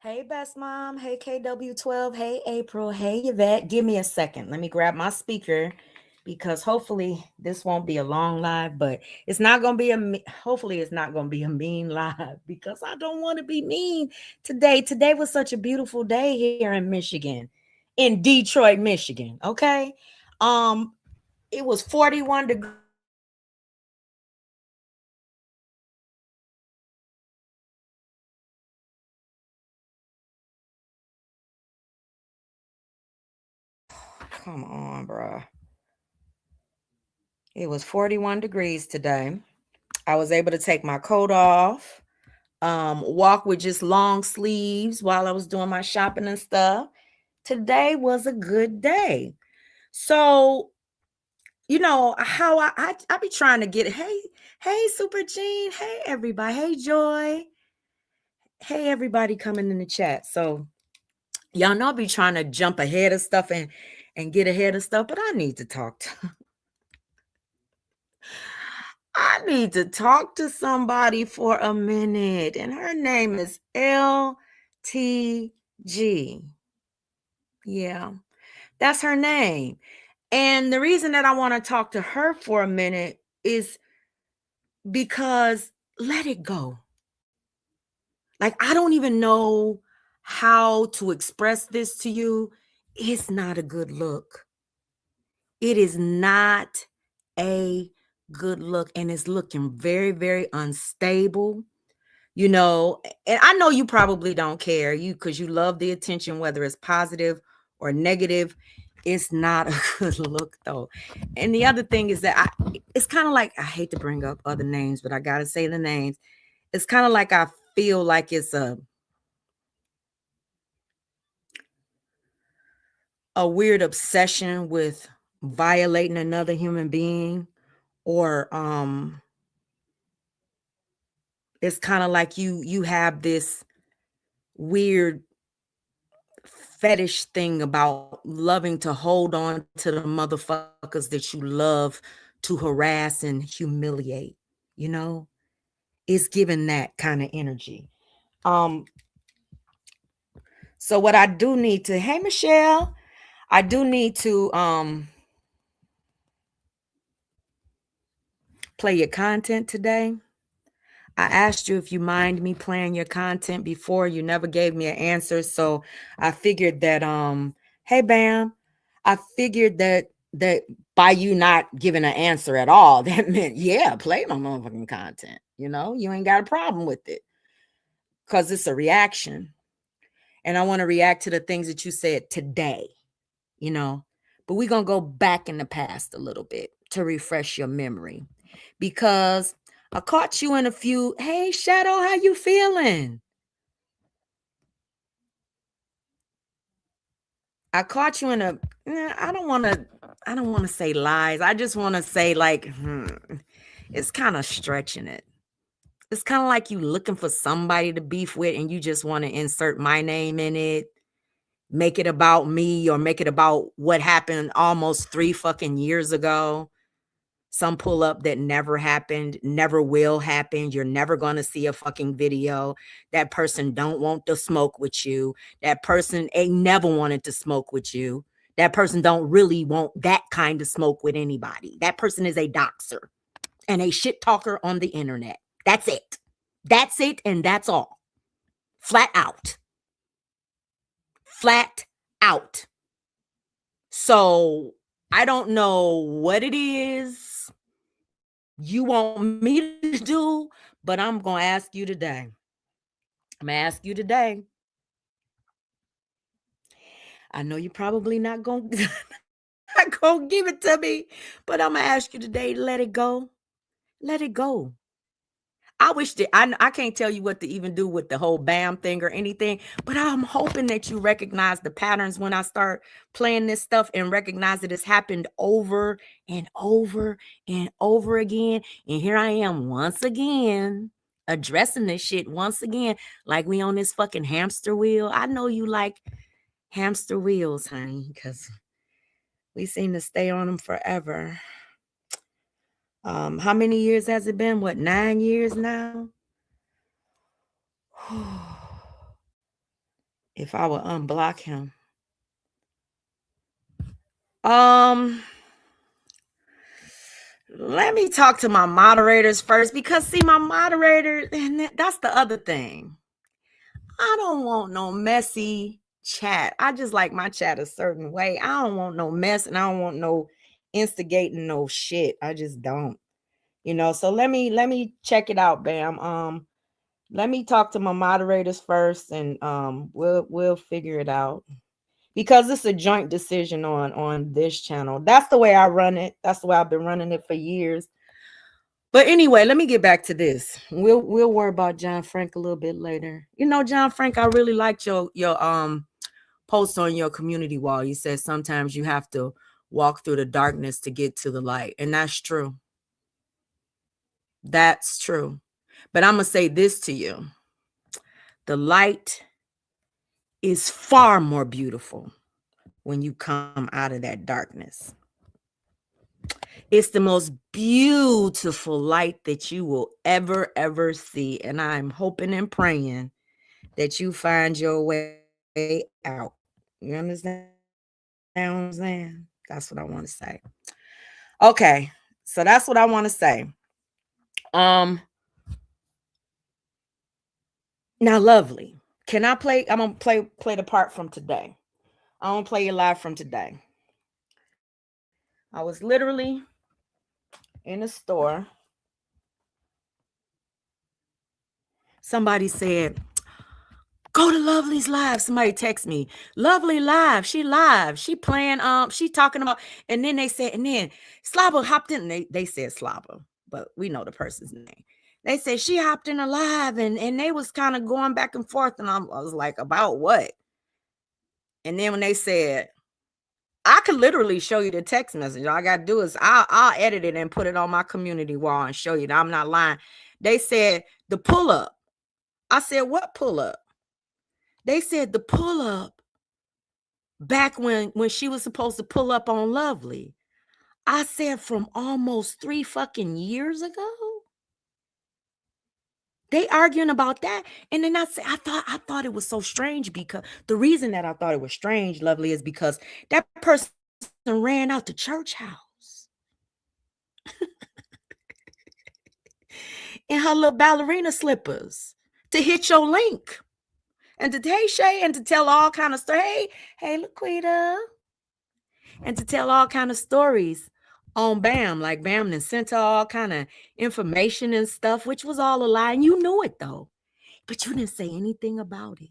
Hey, best mom. Hey, KW12. Hey, April. Hey, Yvette. Give me a second. Let me grab my speaker because hopefully this won't be a long live, but it's not going to be hopefully it's not going to be a mean live because I don't want to be mean today. Today was such a beautiful day here in Michigan, in Detroit, Michigan. Okay. Um, it was 41 degrees today. Come on, bro. It was 41 degrees today. I was able to take my coat off, walk with just long sleeves while I was doing my shopping and stuff. Today was a good day. So, how I be trying to get, hey, Super Jean, hey, everybody, hey, Joy, hey, everybody coming in the chat. So, y'all know I be trying to jump ahead of stuff and get ahead of stuff, but I need to talk to I need to talk to somebody for a minute. And her name is LTG. Yeah, that's her name. And the reason that I want to talk to her for a minute is because let it go. Like, I don't even know how to express this to you. It's not a good look. It is not a good look. And it's looking very, very unstable. And I know you probably don't care because you love the attention, whether it's positive or negative. It's not a good look though. And the other thing is that it's kind of like, I hate to bring up other names, but I got to say the names. It's kind of like I feel like it's a weird obsession with violating another human being, or it's kind of like you have this weird fetish thing about loving to hold on to the motherfuckers that you love to harass and humiliate, you know? It's giving that kind of energy. Um, so what I do need to, hey Michelle, I do need to play your content today. I asked you if you mind me playing your content before. You never gave me an answer. So I figured that hey Bam, I figured that by you not giving an answer at all, that meant yeah, play my motherfucking content. You ain't got a problem with it. Because it's a reaction. And I want to react to the things that you said today, you know. But we're gonna go back in the past a little bit to refresh your memory. Because I caught you in a few. Hey, Shadow, how you feeling? I caught you in a. I don't want to. I don't want to say lies. I just want to say like, it's kind of stretching it. It's kind of like you looking for somebody to beef with, and you just want to insert my name in it, make it about me, or make it about what happened almost 3 fucking years ago. Some pull up that never happened, never will happen. You're never going to see a fucking video. That person don't want to smoke with you. That person ain't never wanted to smoke with you. That person don't really want that kind of smoke with anybody. That person is a doxer and a shit talker on the internet. That's it. That's it, and that's all. Flat out. Flat out. So I don't know what it is you want me to do, but I'm going to ask you today. I'm going to ask you today. I know you're probably not going to not going to give it to me, but I'm going to ask you today, let it go. Let it go. I wish that I can't tell you what to even do with the whole BAM thing or anything, but I'm hoping that you recognize the patterns when I start playing this stuff and recognize that it's happened over and over and over again. And here I am once again addressing this shit once again, like we on this fucking hamster wheel. I know you like hamster wheels, honey, because we seem to stay on them forever. How many years has it been? What, 9 years now? if I would unblock him. Let me talk to my moderators first, because see, my moderator, and that's the other thing. I don't want no messy chat. I just like my chat a certain way. I don't want no mess, and I don't want no instigating no shit. I just don't. So let me check it out, Bam. Let me talk to my moderators first, and we'll figure it out, because it's a joint decision on this channel. That's the way I run it. That's the way I've been running it for years. But anyway, let me get back to this. We'll worry about John Frank a little bit later. John Frank, I really liked your post on your community wall. You said sometimes you have to walk through the darkness to get to the light, and that's true. That's true. But I'm gonna say this to you: the light is far more beautiful when you come out of that darkness. It's the most beautiful light that you will ever see. And I'm hoping and praying that you find your way out. You understand what I'm saying? That's what I want to say. Okay, so that's what I want to say. Now, lovely. Can I play? I'm gonna play the part from today. I'm gonna play you live from today. I was literally in a store. Somebody said, go to Lovely's live. Somebody text me, Lovely live. She live. She playing, she talking about, and then they said, and then Slobber hopped in. They said Slobber, but we know the person's name. They said she hopped in a live, and they was kind of going back and forth. And I was like, about what? And then when they said, I could literally show you the text message. All I got to do is I'll edit it and put it on my community wall and show you that I'm not lying. They said the pull up. I said, what pull up? They said the pull up back when she was supposed to pull up on Lovely. I said, from almost 3 fucking years ago. They arguing about that. And then I said, I thought it was so strange, because the reason that I thought it was strange, Lovely, is because that person ran out the church house in her little ballerina slippers to hit your link and to hey Shay, and to tell all kind of stories. Hey Laquita, and to tell all kind of stories on Bam. Like Bam then sent her all kind of information and stuff, which was all a lie, and you knew it though, but you didn't say anything about it.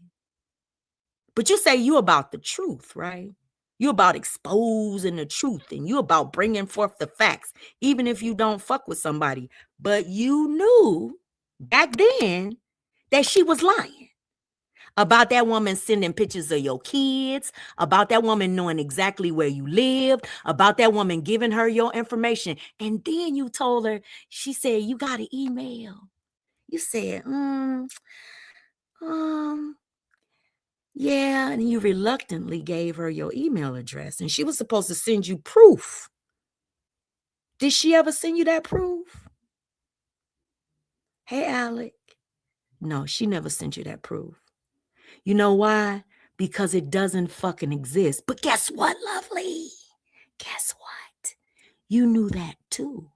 But you say you about the truth, right? You about exposing the truth, and you about bringing forth the facts, even if you don't fuck with somebody. But you knew back then that she was lying about that woman sending pictures of your kids, about that woman knowing exactly where you lived, about that woman giving her your information. And then you told her, she said, you got an email. You said, yeah, and you reluctantly gave her your email address, and she was supposed to send you proof. Did she ever send you that proof? Hey, Alec. No, she never sent you that proof. You know why? Because it doesn't fucking exist. But guess what, Lovely? Guess what? You knew that too.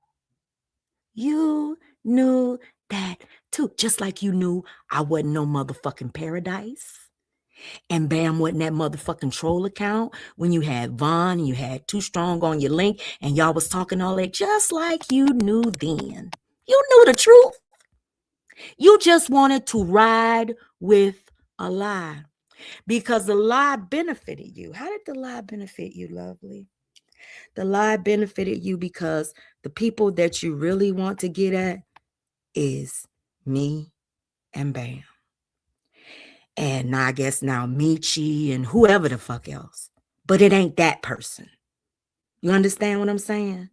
You knew that too. Just like you knew I wasn't no motherfucking Paradise. And Bam wasn't that motherfucking troll account when you had Vaughn and you had Too Strong on your link and y'all was talking all that, just like you knew then. You knew the truth. You just wanted to ride with a lie, because the lie benefited you. How did the lie benefit you, Lovely? The lie benefited you because the people that you really want to get at is me and Bam. And I guess now Michi and whoever the fuck else. But it ain't that person. You understand what I'm saying?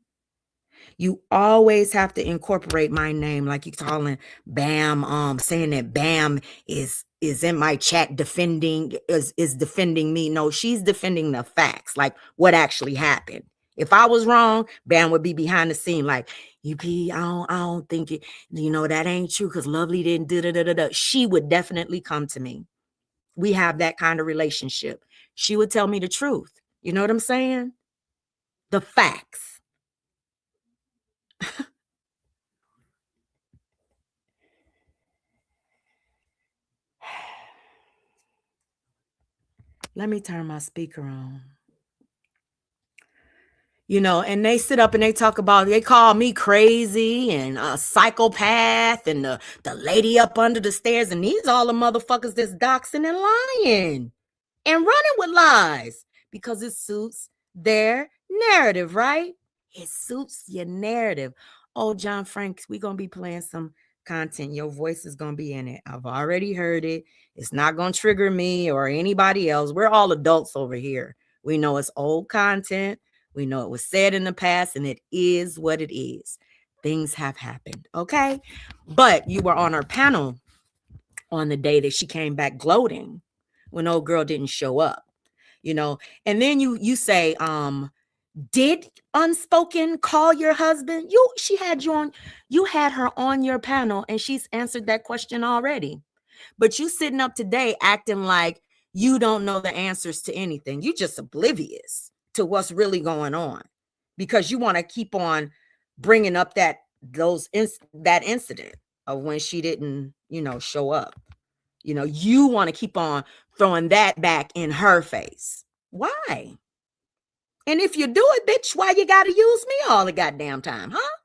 You always have to incorporate my name, like you calling Bam, saying that Bam is in my chat defending me. No, she's defending the facts, like what actually happened. If I was wrong, Bam would be behind the scene, like, I don't think it, that ain't true, because Lovely didn't do. She would definitely come to me. we have that kind of relationship. She would tell me the truth. You know what I'm saying? The facts. Let me turn my speaker on. You know, and they sit up and they talk about, they call me crazy and a psychopath and the lady up under the stairs. And these all the motherfuckers that's doxing and lying and running with lies because it suits their narrative, right? It suits your narrative. Oh, John Franks, we're going to be playing some content. Your voice is going to be in it. I've already heard it. It's not going to trigger me or anybody else. We're all adults over here. We know it's old content. We know it was said in the past, and it is what it is. Things have happened, okay? But you were on our panel on the day that she came back gloating when old girl didn't show up, you know? And then you say, did Unspoken call your husband? She had you on, you had her on your panel, and she's answered that question already. But you sitting up today acting like you don't know the answers to anything. You just oblivious to what's really going on because you want to keep on bringing up that incident of when she didn't, show up. You want to keep on throwing that back in her face. Why? And if you do it, bitch, why you got to use me all the goddamn time, huh?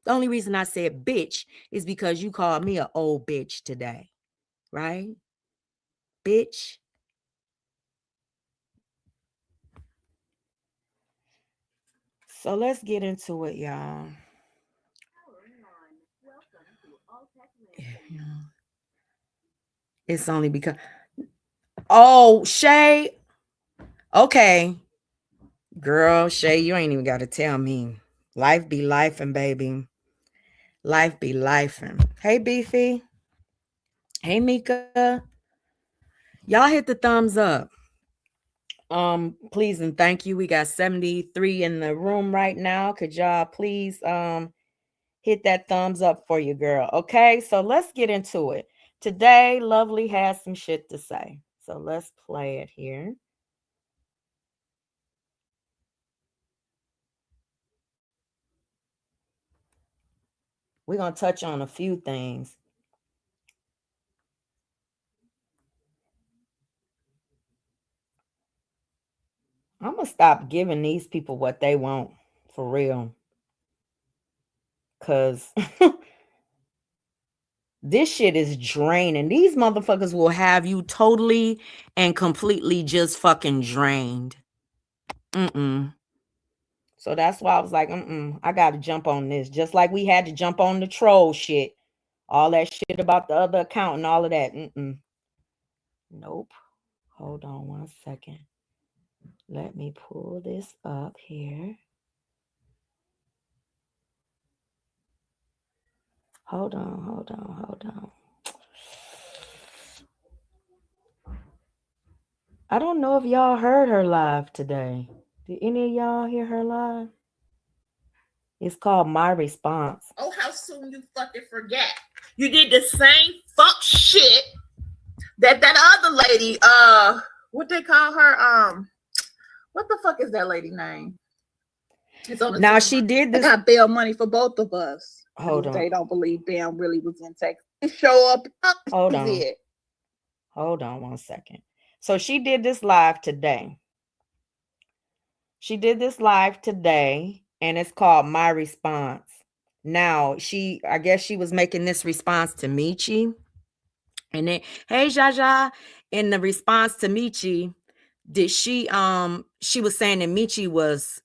The only reason I said bitch is because you called me an old bitch today, right? Bitch. So let's get into it, y'all. It's only because, oh, Shay. Okay. Girl, Shay, you ain't even got to tell me. Life be lifing, baby. Life be lifing. Hey, Beefy. Hey, Mika. Y'all hit the thumbs up. Please and thank you. We got 73 in the room right now. Could y'all please hit that thumbs up for you, girl? Okay, so let's get into it. Today, Lovely has some shit to say. So let's play it here. We're going to touch on a few things. I'm going to stop giving these people what they want for real. Because this shit is draining. These motherfuckers will have you totally and completely just fucking drained. So that's why I was like, I got to jump on this. Just like we had to jump on the troll shit. All that shit about the other account and all of that. Nope. Hold on 1 second. Let me pull this up here. Hold on. I don't know if y'all heard her live today. Did any of y'all hear her live? It's called My Response. Oh, how soon you fucking forget. You did the same fuck shit that other lady, what they call her, what the fuck is that lady name? It's on the now she did this. I got bail money for both of us. Hold on. They don't believe Bam really was in Texas. Show up. Hold on. Hold on 1 second. So she did this live today. And it's called My Response. Now, I guess she was making this response to Michi. And then, hey, Jaja, in the response to Michi, she was saying that Michi was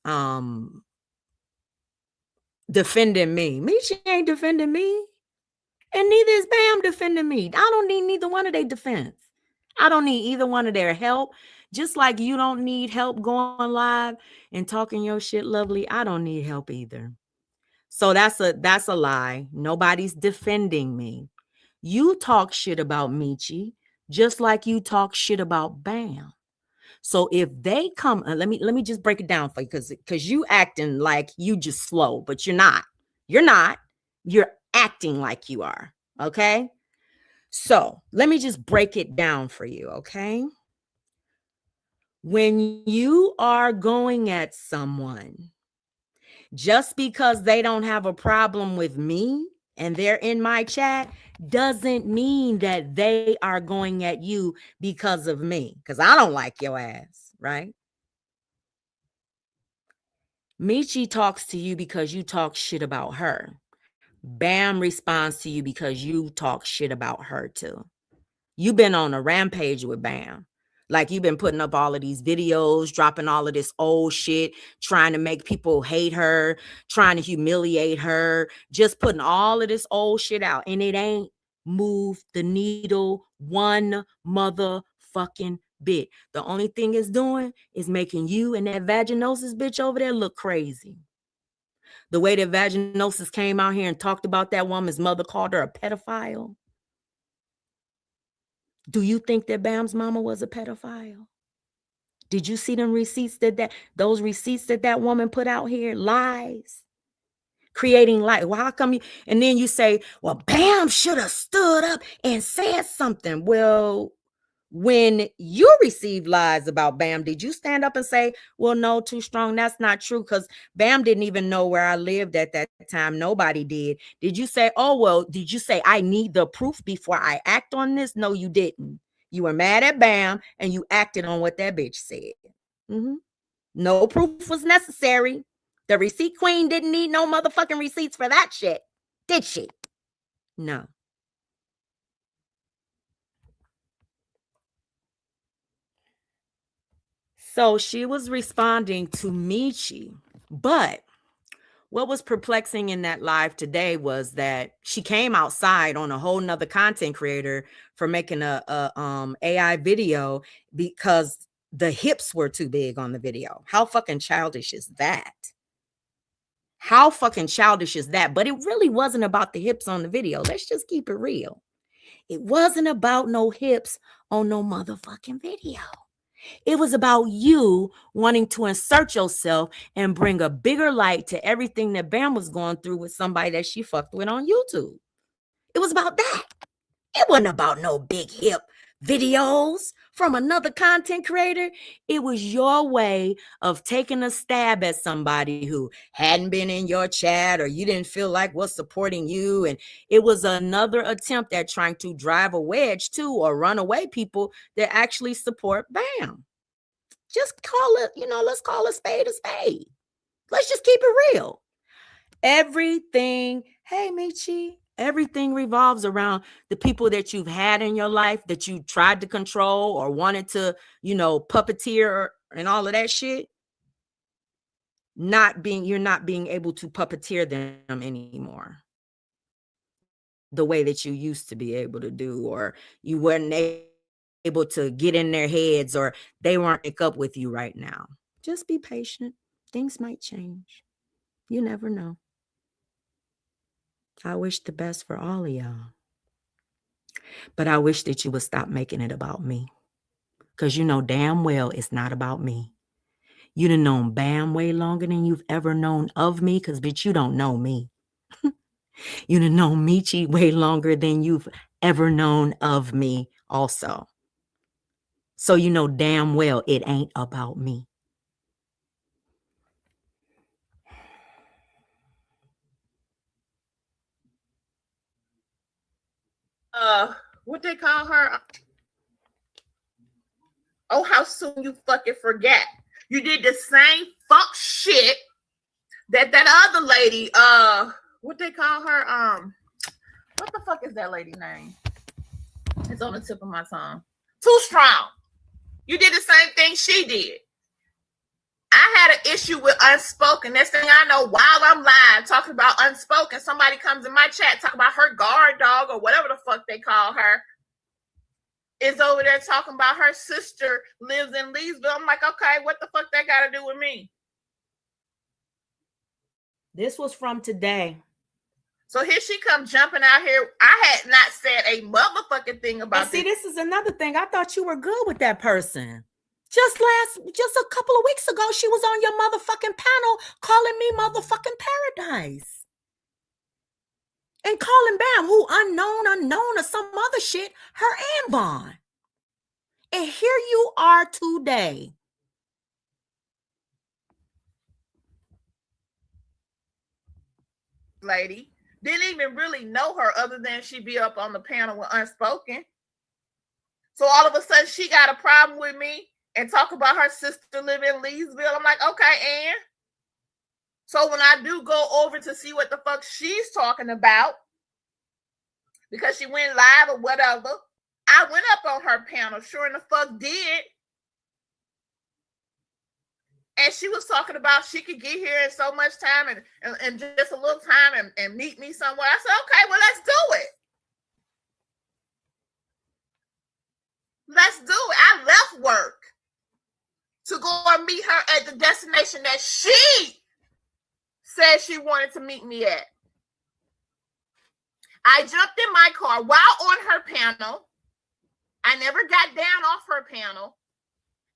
defending me. Michi ain't defending me. And neither is Bam defending me. I don't need neither one of their defense. I don't need either one of their help. Just like you don't need help going live and talking your shit, Lovely, I don't need help either. So that's a lie. Nobody's defending me. You talk shit about Michi, just like you talk shit about Bam. So if they come, let me just break it down for you, because you acting like you just slow, but you're not. You're acting like you are. Okay. So let me just break it down for you, okay? When you are going at someone, just because they don't have a problem with me and they're in my chat doesn't mean that they are going at you because of me, because I don't like your ass, right? Michi talks to you because you talk shit about her. Bam responds to you because you talk shit about her too. You've been on a rampage with Bam. Like, you've been putting up all of these videos, dropping all of this old shit, trying to make people hate her, trying to humiliate her, just putting all of this old shit out. And it ain't moved the needle one motherfucking bit. The only thing it's doing is making you and that vaginosis bitch over there look crazy. The way that vaginosis came out here and talked about that woman's mother, called her a pedophile. Do you think that Bam's mama was a pedophile? Did you see them receipts those receipts that woman put out here? Lies. Creating lies. Well, how come you, and then you say, well, Bam should have stood up and said something. Well, when you received lies about Bam, did you stand up and say, well, no, Too Strong, that's not true, because Bam didn't even know where I lived at that time. Nobody did. Did you say, oh, well, did you say I need the proof before I act on this? No, you didn't. You were mad at Bam and you acted on what that bitch said. No proof was necessary. The receipt queen didn't need no motherfucking receipts for that shit, did she? No. So she was responding to Michi, but what was perplexing in that live today was that she came outside on a whole nother content creator for making a AI video because the hips were too big on the video. How fucking childish is that? How fucking childish is that? But it really wasn't about the hips on the video. Let's just keep it real. It wasn't about no hips on no motherfucking video. It was about you wanting to insert yourself and bring a bigger light to everything that Bam was going through with somebody that she fucked with on YouTube. It was about that. It wasn't about no big hip videos from another content creator. It was your way of taking a stab at somebody who hadn't been in your chat or you didn't feel like was supporting you. And it was another attempt at trying to drive a wedge to or run away people that actually support Bam. Just call it, let's call a spade a spade. Let's just keep it real. Everything, hey, Michi, everything revolves around the people that you've had in your life that you tried to control or wanted to, puppeteer and all of that shit. You're not being able to puppeteer them anymore the way that you used to be able to do, or you weren't able to get in their heads, or they weren't pick up with you right now. Just be patient. Things might change. You never know. I wish the best for all of y'all. But I wish that you would stop making it about me. Because you know damn well it's not about me. You done known Bam way longer than you've ever known of me, because bitch, you don't know me. You done known Michi way longer than you've ever known of me also. So you know damn well it ain't about me. What they call her? Oh, how soon you fucking forget. You did the same fuck shit that other lady, what they call her? What the fuck is that lady name? It's on the tip of my tongue. Too Strong. You did the same thing she did. I had an issue with Unspoken. Next thing I know, while I'm live talking about Unspoken, somebody comes in my chat talking about her guard dog or whatever the fuck they call her. Is over there talking about her sister lives in Leesville. I'm like, okay, what the fuck that got to do with me? This was from today. So here she comes jumping out here. I had not said a motherfucking thing about this. See, this is another thing. I thought you were good with that person. Just a couple of weeks ago, she was on your motherfucking panel calling me motherfucking paradise. and calling Bam, who unknown or some other shit, her and Vaughn. And here you are today. Lady didn't even really know her other than she be up on the panel with Unspoken. So all of a sudden she got a problem with me and talk about her sister living in Leesville. I'm like, okay, and so when I do go over to see what the fuck she's talking about, because she went live or whatever, I went up on her panel, sure in the fuck did. And she was talking about she could get here in so much time and just a little time and meet me somewhere. I said, okay, well, let's do it. Let's do it. I left work to go and meet her at the destination that she said she wanted to meet me at. I jumped in my car while on her panel. I never got down off her panel.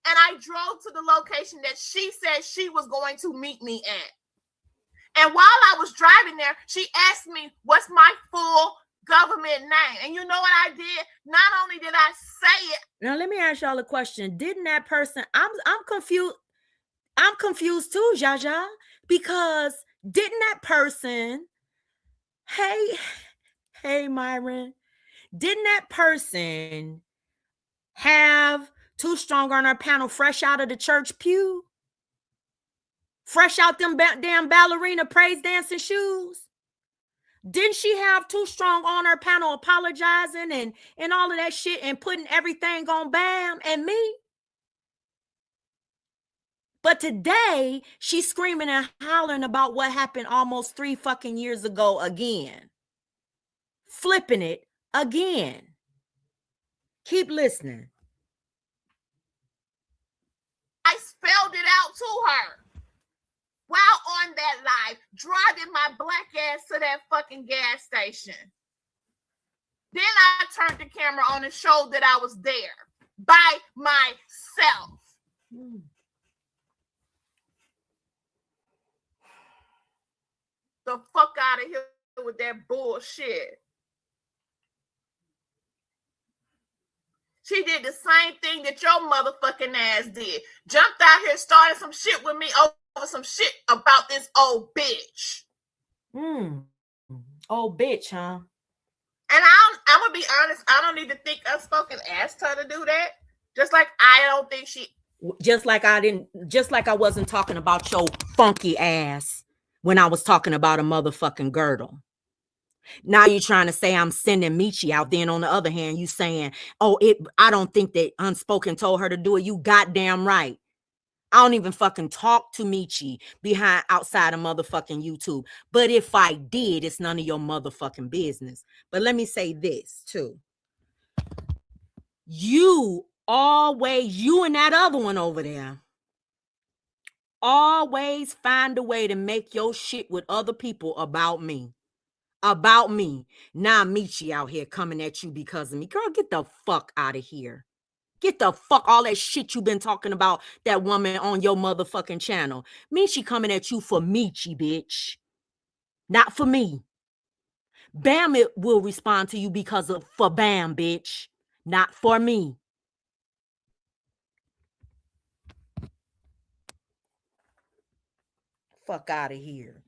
And I drove to the location that she said she was going to meet me at. And while I was driving there, she asked me, what's my full government name? And you know what I did? Not only did I say it. Now, let me ask y'all a question. Didn't that person, I'm confused. I'm confused too, Jaja, because didn't that person, hey, Myron, didn't that person have Too Strong on her panel fresh out of the church pew? Fresh out them damn ballerina praise dancing shoes? Didn't she have Too Strong on her panel apologizing and all of that shit and putting everything on Bam and me? But today, she's screaming and hollering about what happened almost 3 fucking years ago again. Flipping it again. Keep listening. I spelled it out to her while on that live, driving my black ass to that fucking gas station. Then I turned the camera on and showed that I was there by myself. The fuck out of here with that bullshit. She did the same thing that your motherfucking ass did. Jumped out here, started some shit with me over some shit about this old bitch. Old bitch, huh? And I'm gonna be honest, I don't even think Unspoken asked her to do that. Just like I don't think she. Just like I wasn't talking about your funky ass when I was talking about a motherfucking girdle. Now you're trying to say I'm sending Michi out. Then on the other hand, you saying, I don't think that Unspoken told her to do it. You goddamn right. I don't even fucking talk to Michi outside of motherfucking YouTube. But if I did, it's none of your motherfucking business. But let me say this too. You and that other one over there, always find a way to make your shit with other people about me. About me. Now Michi out here coming at you because of me. Girl, get the fuck out of here. Get the fuck all that shit you've been talking about that woman on your motherfucking channel. Michi coming at you for Michi, bitch. Not for me. Bam it will respond to you for Bam, bitch. Not for me. Fuck out of here.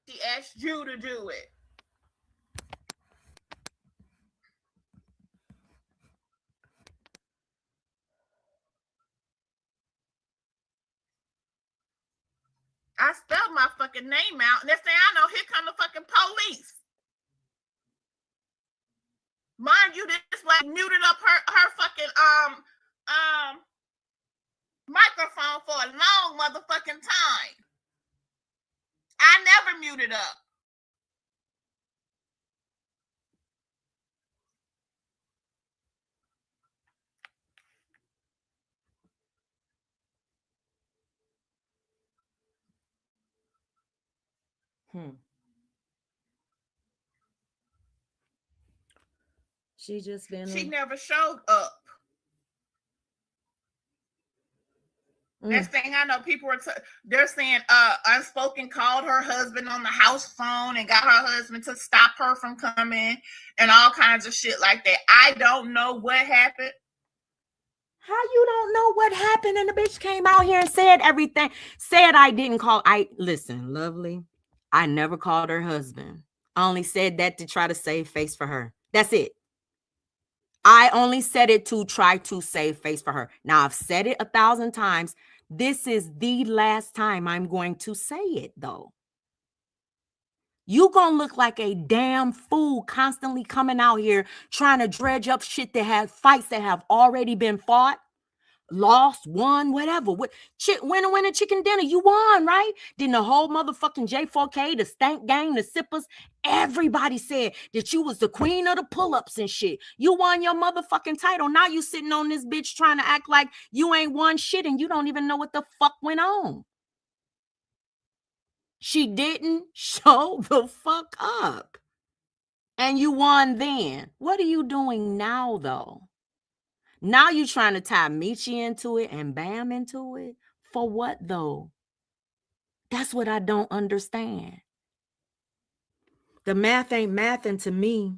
She asked you to do it. I spelled my fucking name out. Next thing I know, here come the fucking police. Mind you, this like muted up her fucking microphone for a long motherfucking time. I never muted up. She never showed up. Next thing I know, people are they're saying Unspoken called her husband on the house phone and got her husband to stop her from coming and all kinds of shit like that. I don't know what happened. How you don't know what happened? And the bitch came out here and said everything. Said I didn't call. Listen, lovely. I never called her husband. I only said that to try to save face for her. That's it. I only said it to try to save face for her. Now, I've said it 1,000 times. This is the last time I'm going to say it, though. You gonna look like a damn fool constantly coming out here trying to dredge up shit that have fights that have already been fought, lost, won, whatever. Winner, chicken dinner, you won, right? Then the whole motherfucking J4K, the stank gang, the sippers, everybody said that you was the queen of the pull-ups and shit. You won your motherfucking title. Now you sitting on this bitch trying to act like you ain't won shit and you don't even know what the fuck went on. She didn't show the fuck up. And you won then. What are you doing now, though? Now you're trying to tie Michi into it and Bam into it? For what, though? That's what I don't understand. The math ain't mathing to me.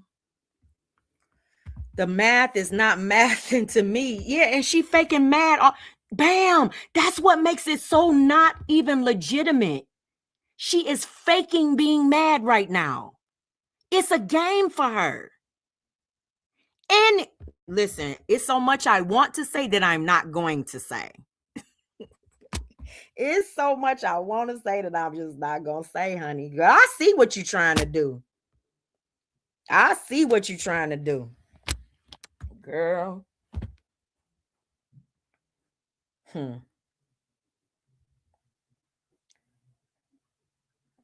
The math is not mathing to me. Yeah, and she faking mad. Bam! That's what makes it so not even legitimate. She is faking being mad right now. It's a game for her. And listen, it's so much I want to say that I'm not going to say. It's so much I want to say that I'm just not going to say, honey. Girl, I see what you're trying to do. I see what you're trying to do. Girl.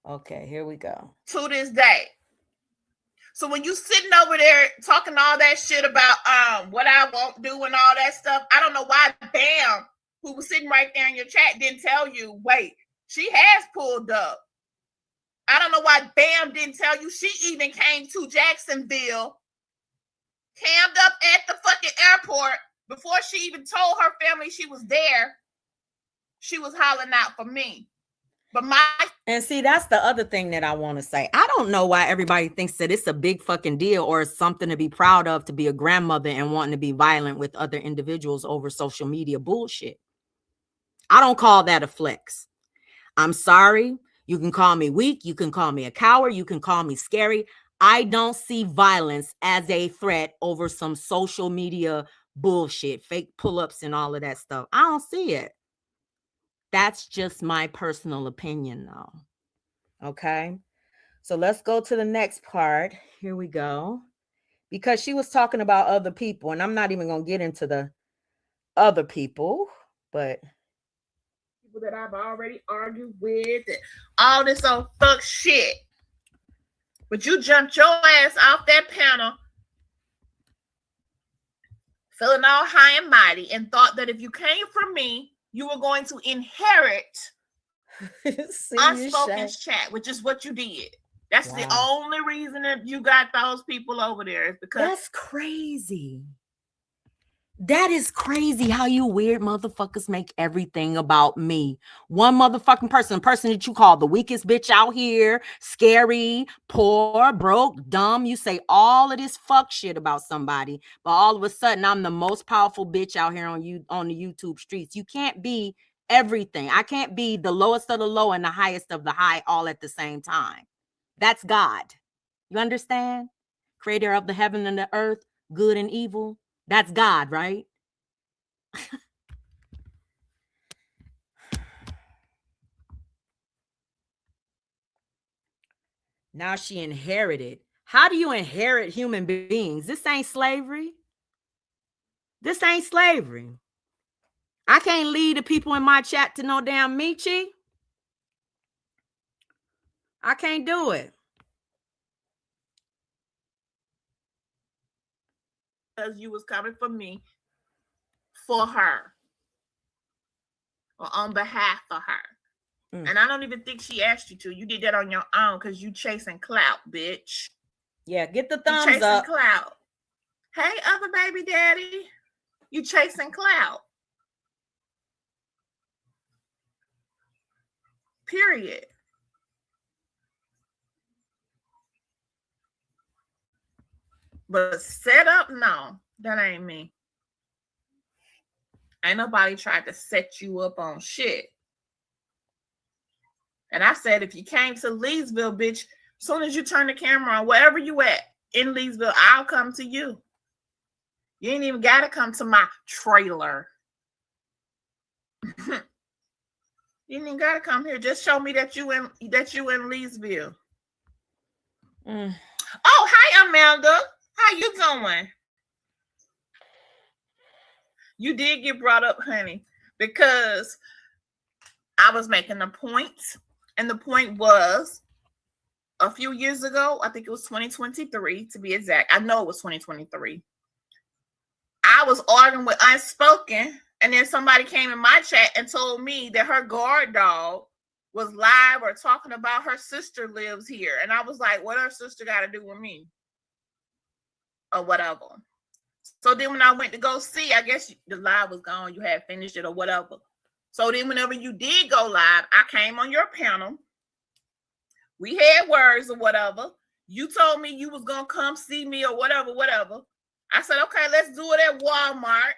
Okay, here we go. To this day. So when you sitting over there talking all that shit about what I won't do and all that stuff, I don't know why Bam, who was sitting right there in your chat, didn't tell you, wait, she has pulled up. I don't know why Bam didn't tell you she even came to Jacksonville, camped up at the fucking airport before she even told her family she was there. She was hollering out for me. And see, that's the other thing that I want to say. I don't know why everybody thinks that it's a big fucking deal or something to be proud of to be a grandmother and wanting to be violent with other individuals over social media bullshit. I don't call that a flex. I'm sorry. You can call me weak. You can call me a coward. You can call me scary. I don't see violence as a threat over some social media bullshit, fake pull-ups and all of that stuff. I don't see it. That's just my personal opinion, though. Okay. So let's go to the next part. Here we go. Because she was talking about other people, and I'm not even going to get into the other people, but people that I've already argued with, and all this old fuck shit. But you jumped your ass off that panel, feeling all high and mighty, and thought that if you came from me, you were going to inherit Unspoken's chat, which is what you did. That's the only reason that you got those people over there. Is because that's crazy. That is crazy how you weird motherfuckers make everything about me. One motherfucking person, a person that you call the weakest bitch out here, scary, poor, broke, dumb. You say all of this fuck shit about somebody, but all of a sudden I'm the most powerful bitch out here on the YouTube streets. You can't be everything. I can't be the lowest of the low and the highest of the high all at the same time. That's God. You understand? Creator of the heaven and the earth, good and evil. That's God, right? Now she inherited. How do you inherit human beings? This ain't slavery. This ain't slavery. I can't lead the people in my chat to no damn Michi. I can't do it. Because you was coming for me, for her, or on behalf of her. And I don't even think she asked you to. You did that on your own because you chasing clout, bitch. Yeah, get the thumbs up. You chasing clout. Hey, other baby daddy. You chasing clout. Period. But set up, no, that ain't me. Ain't nobody tried to set you up on shit. And I said, if you came to Leesville, bitch, as soon as you turn the camera on, wherever you at in Leesville, I'll come to you. You ain't even got to come to my trailer. You ain't even got to come here. Just show me that you in Leesville. Oh, hi, Amanda. How you doing? You did get brought up, honey, because I was making a point, and the point was a few years ago, I think it was 2023 to be exact. I know it was 2023. I was arguing with Unspoken, and then somebody came in my chat and told me that her guard dog was live or talking about her sister lives here. And I was like, what her sister got to do with me? Or whatever. So then when I went to go see, I guess the live was gone. You had finished it or whatever. So then whenever you did go live, I came on your panel. We had words or whatever. You told me you was going to come see me or whatever. I said, okay, let's do it at Walmart.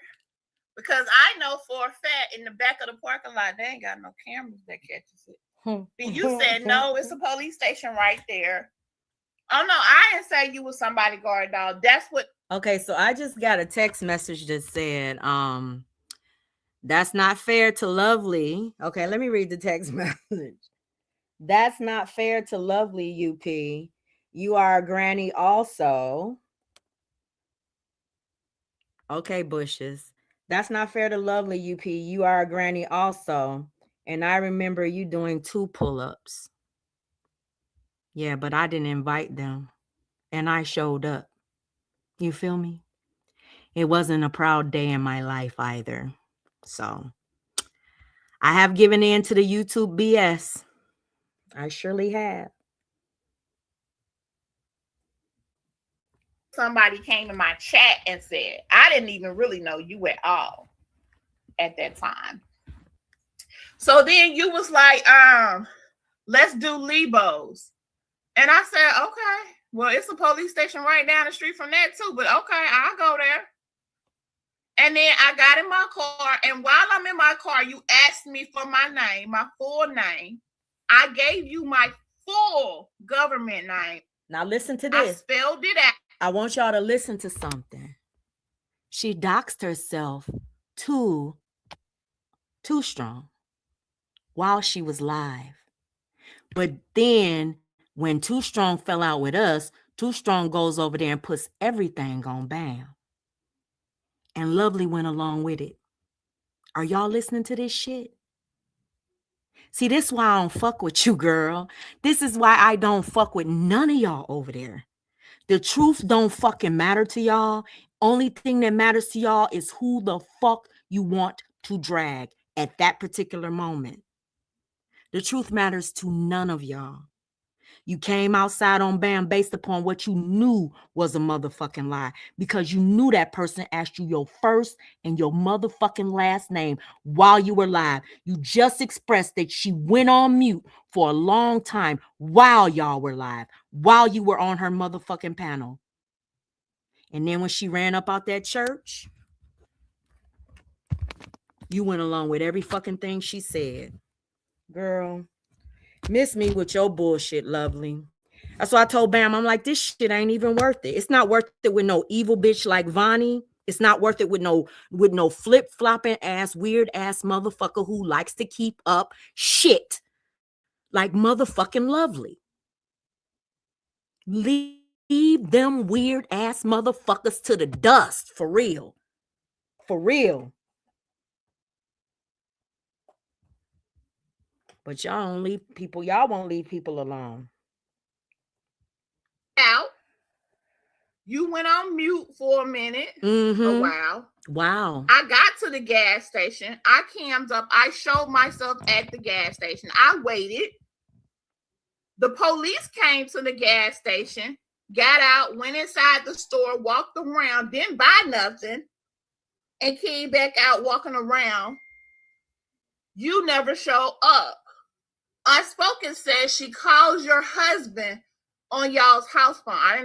Because I know for a fact in the back of the parking lot, they ain't got no cameras that catches it. And you said, no, it's a police station right there. Oh, no, I didn't say you was somebody guard dog. That's what. Okay, so I just got a text message that said, that's not fair to Lovely. Okay, let me read the text message. That's not fair to Lovely, UP. You are a granny also. Okay, Bushes. That's not fair to Lovely, UP. You are a granny also. And I remember you doing 2 pull-ups. Yeah, but I didn't invite them. And I showed up. You feel me? It wasn't a proud day in my life either. So I have given in to the YouTube BS. I surely have. Somebody came in my chat and said, I didn't even really know you at all at that time. So then you was like, let's do Lebo's. And I said, okay, well, it's a police station right down the street from that too, but okay, I'll go there. And then I got in my car, and while I'm in my car, you asked me for my name, my full name. I gave you my full government name. Now listen to this. I spelled it out. I want y'all to listen to something. She doxed herself too strong while she was live. But then when Too Strong fell out with us, Too Strong goes over there and puts everything on BAM. And Lovely went along with it. Are y'all listening to this shit? See, this is why I don't fuck with you, girl. This is why I don't fuck with none of y'all over there. The truth don't fucking matter to y'all. Only thing that matters to y'all is who the fuck you want to drag at that particular moment. The truth matters to none of y'all. You came outside on BAM based upon what you knew was a motherfucking lie, because you knew that person asked you your first and your motherfucking last name while you were live. You just expressed that she went on mute for a long time while y'all were live, while you were on her motherfucking panel. And then when she ran up out that church, you went along with every fucking thing she said. Girl, miss me with your bullshit, Lovely. That's why I told BAM, I'm like, this shit ain't even worth it. It's not worth it with no evil bitch like Vonnie. It's not worth it with no flip-flopping ass, weird ass motherfucker who likes to keep up shit like motherfucking Lovely. Leave them weird ass motherfuckers to the dust, for real. For real. But y'all don't leave people, y'all won't leave people alone. Out. You went on mute for a minute, a while. Wow. I got to the gas station. I cammed up. I showed myself at the gas station. I waited. The police came to the gas station, got out, went inside the store, walked around, didn't buy nothing, and came back out walking around. You never showed up. Unspoken says she calls your husband on y'all's house phone. I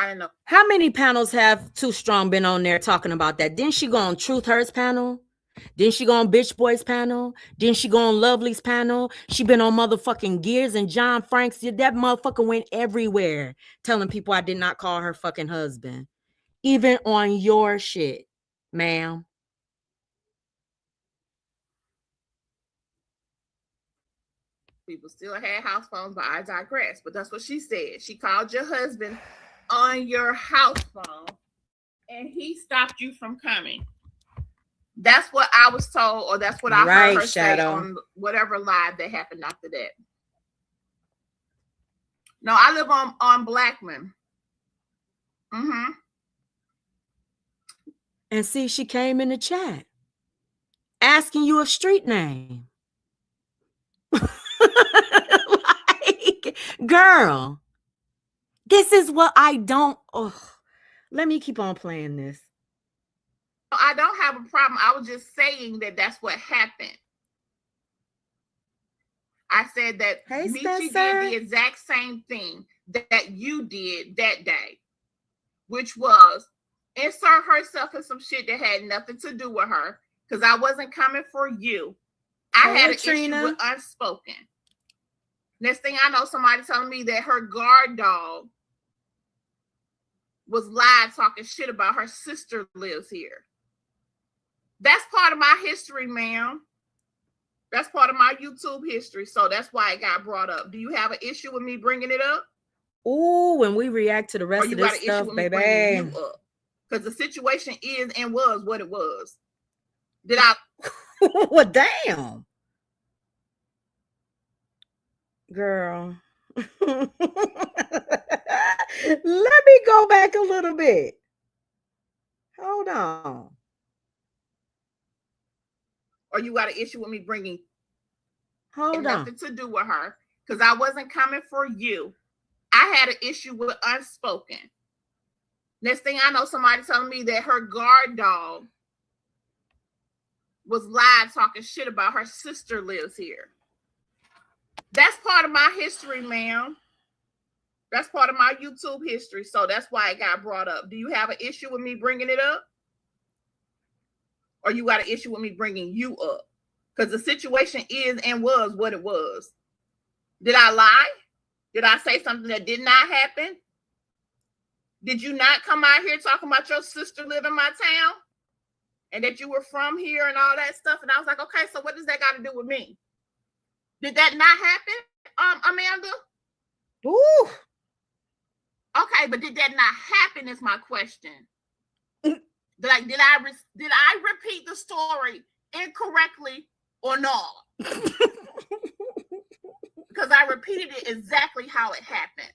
didn't know. How many panels have Too Strong been on there talking about that? Didn't she go on Truth Hurts panel? Didn't she go on Bitch Boys panel? Didn't she go on Lovely's panel? She been on motherfucking Gears and John Franks. That motherfucker went everywhere telling people I did not call her fucking husband. Even on your shit, ma'am. People still had house phones, but I digress. But that's what she said. She called your husband on your house phone and he stopped you from coming. That's what I was told, or that's what I heard her say on whatever live that happened after that. No, I live on Blackman. Mm-hmm. And see, she came in the chat asking you a street name. Like, girl, this is what I don't. Oh, let me keep on playing this. I don't have a problem. I was just saying that that's what happened. I said that Michi did the exact same thing that you did that day, which was insert herself in some shit that had nothing to do with her, because I wasn't coming for you. I had an issue with Unspoken. Next thing I know, somebody telling me that her guard dog was live talking shit about her sister lives here. That's part of my history, ma'am. That's part of my YouTube history. So that's why it got brought up. Do you have an issue with me bringing it up? Oh, when we react to the rest of this stuff, baby. Because the situation is and was what it was. Did I? Well, damn. Girl. Let me go back a little bit. Hold on. Or you got an issue with me bringing nothing to do with her, because I wasn't coming for you. I had an issue with Unspoken. Next thing I know, somebody telling me that her guard dog was live talking shit about her sister lives here. That's part of my history, ma'am. That's part of my YouTube history. So that's why it got brought up. Do you have an issue with me bringing it up? Or you got an issue with me bringing you up? Because the situation is and was what it was. Did I lie? Did I say something that did not happen? Did you not come out here talking about your sister live in my town? And that you were from here and all that stuff? And I was like, okay, so what does that got to do with me? Did that not happen, Amanda? Ooh. Okay, but did that not happen is my question. Like, did I repeat the story incorrectly or not? Because I repeated it exactly how it happened.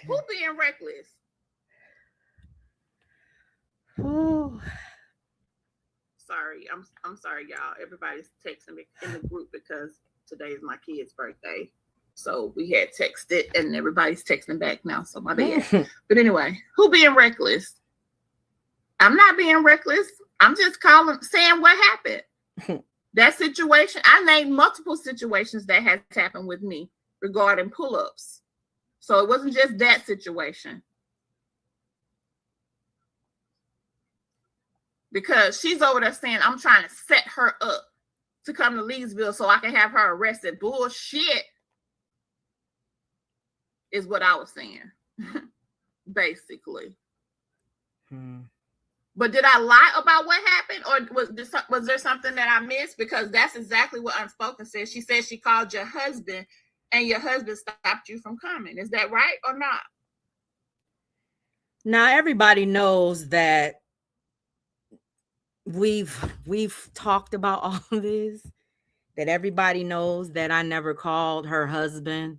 Who being reckless? Ooh. Sorry, I'm sorry, y'all. Everybody's texting me in the group because today is my kid's birthday. So we had texted and everybody's texting back now. So my bad. But anyway, who being reckless? I'm not being reckless. I'm just saying what happened. That situation, I named multiple situations that has happened with me regarding pull-ups. So it wasn't just that situation. Because she's over there saying, I'm trying to set her up to come to Leesville so I can have her arrested. Bullshit is what I was saying, basically. But did I lie about what happened, or was there something that I missed? Because that's exactly what Unspoken said. She said she called your husband and your husband stopped you from coming. Is that right or not? Now everybody knows that we've talked about all of this, that everybody knows that I never called her husband,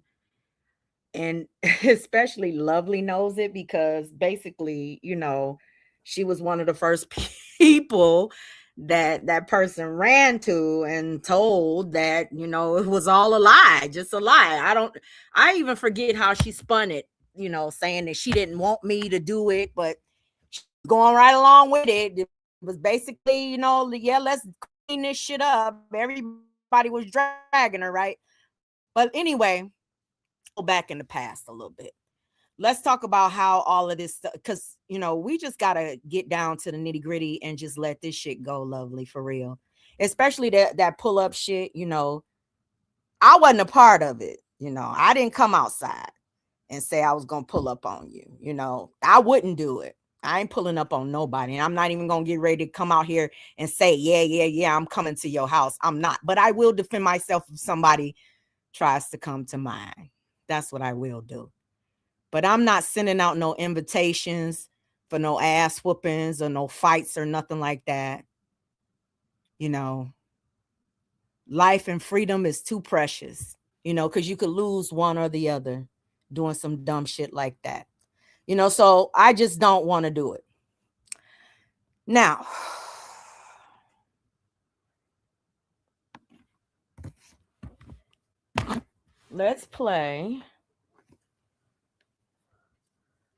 and especially Lovely knows it, because basically, you know, she was one of the first people that person ran to and told that, you know, it was all a lie, just a lie. I even forget how she spun it saying that she didn't want me to do it, but going right along with it. It was basically, yeah, let's clean this shit up. Everybody was dragging her, right? But anyway, go back in the past a little bit. Let's talk about how all of this, because we just gotta get down to the nitty gritty and just let this shit go, lovely, for real. Especially that pull up shit. I wasn't a part of it. I didn't come outside and say I was gonna pull up on you. I wouldn't do it. I ain't pulling up on nobody, and I'm not even gonna get ready to come out here and say, yeah, I'm coming to your house. I'm not, but I will defend myself if somebody tries to come to mine. That's what I will do. But I'm not sending out no invitations for no ass whoopings or no fights or nothing like that. Life and freedom is too precious, because you could lose one or the other doing some dumb shit like that. So I just don't want to do it. Now, let's play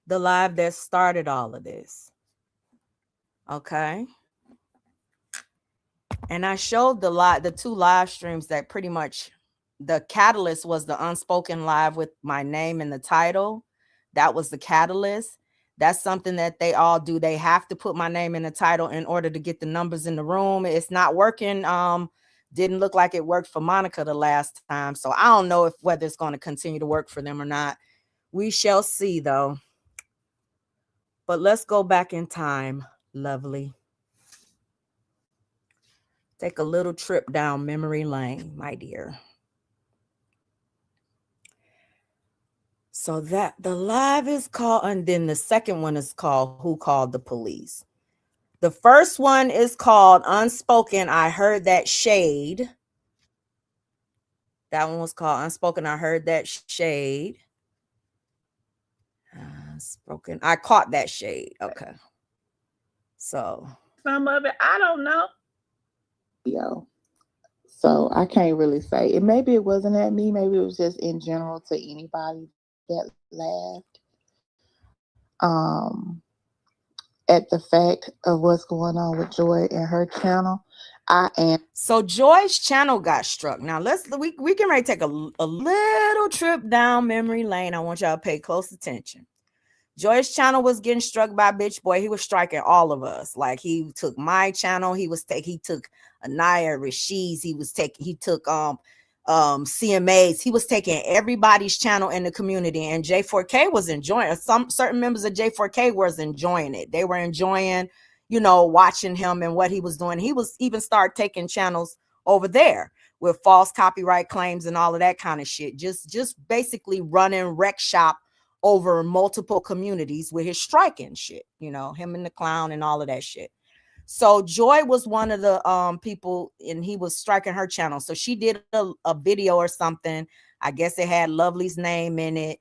the live that started all of this. Okay. And I showed the two live streams that pretty much the catalyst was the unspoken live with my name in the title. That was the catalyst. That's something that they all do. They have to put my name in the title in order to get the numbers in the room. It's not working. Didn't look like it worked for Monica the last time. So I don't know whether it's going to continue to work for them or not. We shall see, though. But let's go back in time, lovely. Take a little trip down memory lane, my dear. So that the live is called, and then the second one is called Who Called the Police? The first one is called Unspoken. I Heard That Shade. That one was called Unspoken. I Heard That Shade. Unspoken. I Caught That Shade. Okay. So some of it, I don't know. So I can't really say. Maybe it wasn't at me. Maybe it was just in general to anybody that laughed. At the fact of what's going on with Joy and her channel. So Joy's channel got struck. Now we can ready to take a little trip down memory lane. I want y'all to pay close attention. Joy's channel was getting struck by Bitch Boy. He was striking all of us. Like, he took my channel. He took Anaya Rashid's. He took CMA's. He was taking everybody's channel in the community. And J4K was enjoying it. Some certain members of J4K was enjoying it. They were enjoying, watching him and what he was doing. He was even start taking channels over there with false copyright claims and all of that kind of shit. Just basically running wreck shop over multiple communities with his striking shit, him and the clown and all of that shit. So Joy was one of the people, and he was striking her channel. So she did a video or something. I guess it had Lovely's name in it.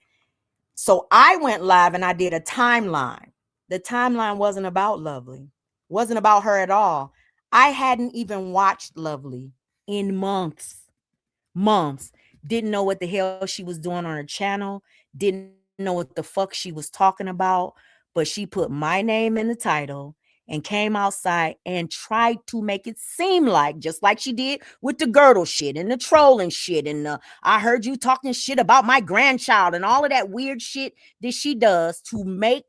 So I went live and I did a timeline. The timeline wasn't about Lovely, wasn't about her at all. I hadn't even watched Lovely in months. Didn't know what the hell she was doing on her channel. Didn't know what the fuck she was talking about, but she put my name in the title and came outside and tried to make it seem like, just like she did with the girdle shit and the trolling shit and I heard you talking shit about my grandchild and all of that weird shit that she does to make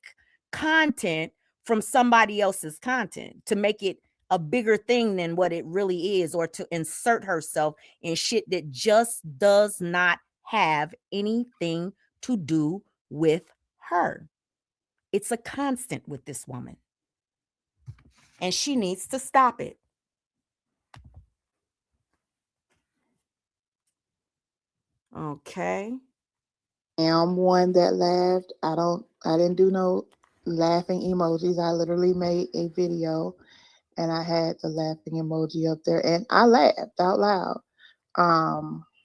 content from somebody else's content, to make it a bigger thing than what it really is, or to insert herself in shit that just does not have anything to do with her. It's a constant with this woman, and she needs to stop it. Okay. I'm one that laughed. I didn't do no laughing emojis. I literally made a video and I had the laughing emoji up there and I laughed out loud.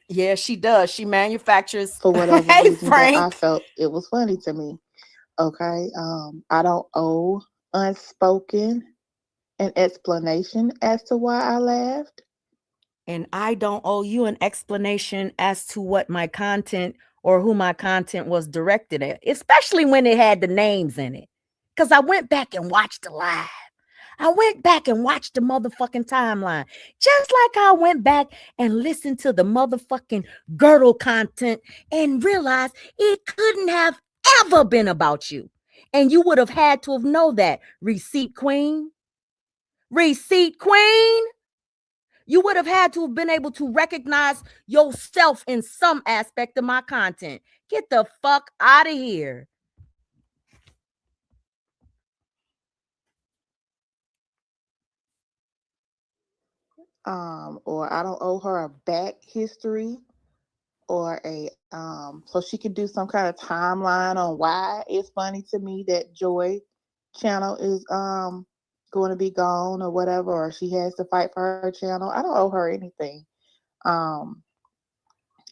Yeah, she does. She manufactures for whatever reason, but I felt it was funny to me. Okay. I don't owe Unspoken an explanation as to why I laughed. And I don't owe you an explanation as to what my content or who my content was directed at, especially when it had the names in it. Because I went back and watched the live. I went back and watched the motherfucking timeline, just like I went back and listened to the motherfucking girdle content and realized it couldn't have ever been about you. And you would have had to have known that, Receipt Queen. Receipt Queen. You would have had to have been able to recognize yourself in some aspect of my content. Get the fuck out of here. Or I don't owe her a back history or a so she could do some kind of timeline on why it's funny to me that Joy channel is going to be gone or whatever, or she has to fight for her channel. I don't owe her anything. And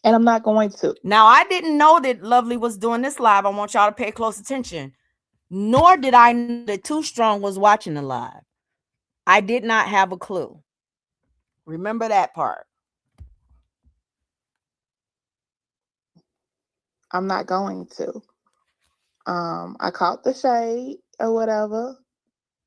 I'm not going to. Now, I didn't know that Lovely was doing this live. I want y'all to pay close attention. Nor did I know that Too Strong was watching the live. I did not have a clue. Remember that part. I'm not going to. I caught the shade or whatever,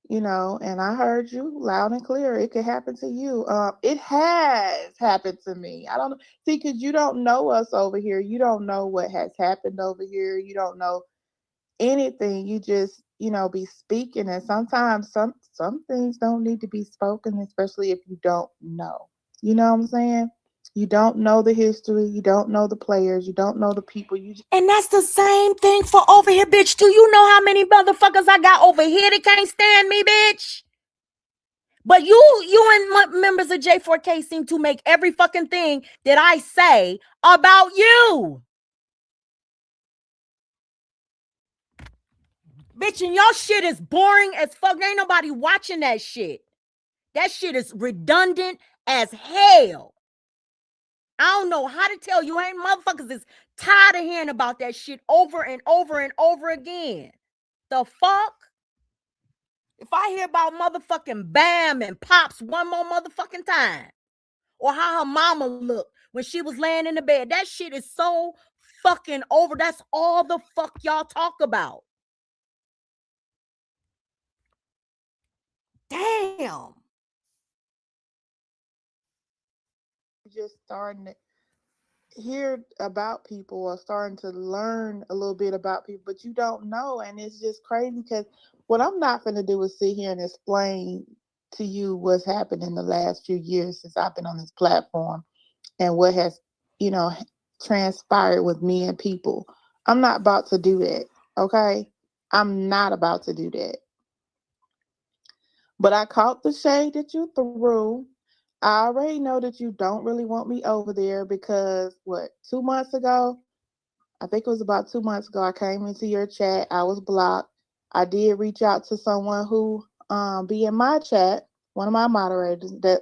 you know, and I heard you loud and clear. It could happen to you. It has happened to me. I don't know. See, because you don't know us over here. You don't know what has happened over here. You don't know anything. You just, you know, be speaking. And sometimes some things don't need to be spoken, especially if you don't know. You know what I'm saying? You don't know the history. You don't know the players. You don't know the people. And that's the same thing for over here, bitch. Do you know how many motherfuckers I got over here that can't stand me, bitch? But you and members of J4K seem to make every fucking thing that I say about you. Bitch, and y'all shit is boring as fuck. Ain't nobody watching that shit. That shit is redundant as hell. I don't know how to tell you. Ain't motherfuckers is tired of hearing about that shit over and over and over again. The fuck? If I hear about motherfucking Bam and Pops one more motherfucking time, or how her mama looked when she was laying in the bed, that shit is so fucking over. That's all the fuck y'all talk about. Damn. Just starting to hear about people or starting to learn a little bit about people, but you don't know. And it's just crazy because what I'm not going to do is sit here and explain to you what's happened in the last few years since I've been on this platform and what has, you know, transpired with me and people. I'm not about to do that. Okay. I'm not about to do that. But I caught the shade that you threw. I already know that you don't really want me over there because 2 months ago, I think it was about 2 months ago, I came into your chat. I was blocked. I did reach out to someone who be in my chat, one of my moderators that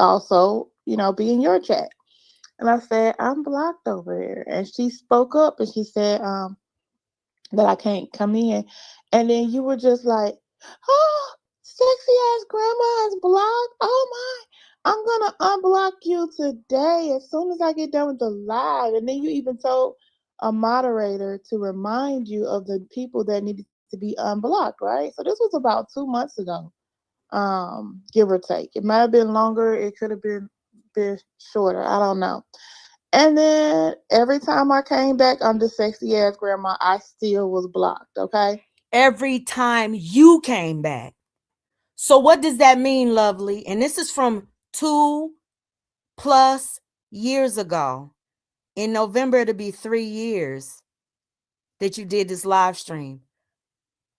also, you know, be in your chat. And I said, I'm blocked over here. And she spoke up and she said that I can't come in. And then you were just like, oh, sexy ass grandma is blocked. Oh my. I'm gonna unblock you today as soon as I get done with the live. And then you even told a moderator to remind you of the people that needed to be unblocked, right? So this was about 2 months ago, give or take. It might have been longer. It could have been shorter. I don't know. And then every time I came back under sexy ass grandma, I still was blocked. Okay. Every time you came back. So what does that mean, Lovely? And this is from 2+ years ago. In November, it'll be 3 years that you did this live stream.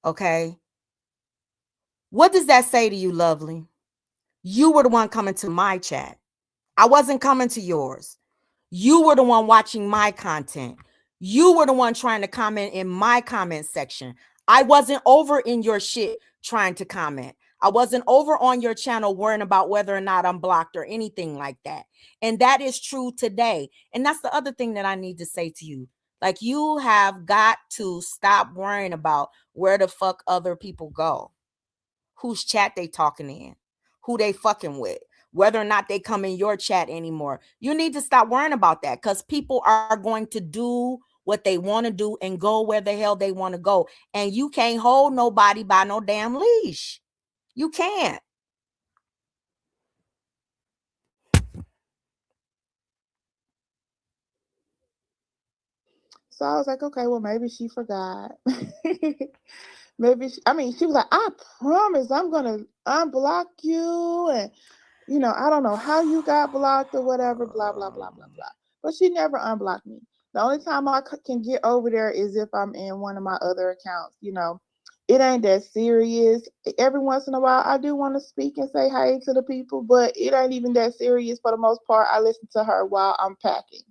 Okay. What does that say to you, Lovely? You were the one coming to my chat. I wasn't coming to yours. You were the one watching my content. You were the one trying to comment in my comment section. I wasn't over in your shit trying to comment. I wasn't over on your channel worrying about whether or not I'm blocked or anything like that. And that is true today. And that's the other thing that I need to say to you. Like, you have got to stop worrying about where the fuck other people go, whose chat they talking in, who they fucking with, whether or not they come in your chat anymore. You need to stop worrying about that, because people are going to do what they want to do and go where the hell they want to go. And you can't hold nobody by no damn leash. You can't. So I was like, okay, well, maybe she forgot. Maybe she was like, I promise I'm gonna unblock you, and I don't know how you got blocked or whatever, blah blah blah blah blah. But she never unblocked me. The only time I can get over there is if I'm in one of my other accounts. It ain't that serious. Every once in a while, I do want to speak and say hey to the people, but it ain't even that serious for the most part. I listen to her while I'm packing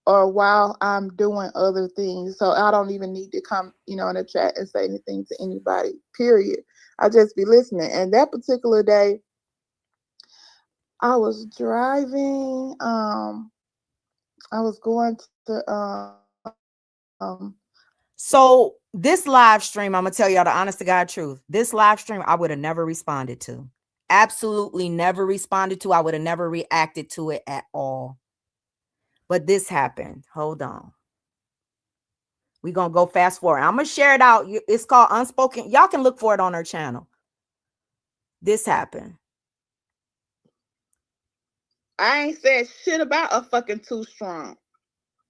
or while I'm doing other things. So I don't even need to come, in the chat and say anything to anybody, period. I just be listening. And that particular day, I was driving. I was going to So this live stream, I'm gonna tell y'all the honest to God truth. This live stream, I would have never responded to. Absolutely never responded to. I would have never reacted to it at all. But this happened. Hold on. We're gonna go fast forward. I'm gonna share it out. It's called Unspoken. Y'all can look for it on her channel. This happened. I ain't said shit about a fucking Too Strong.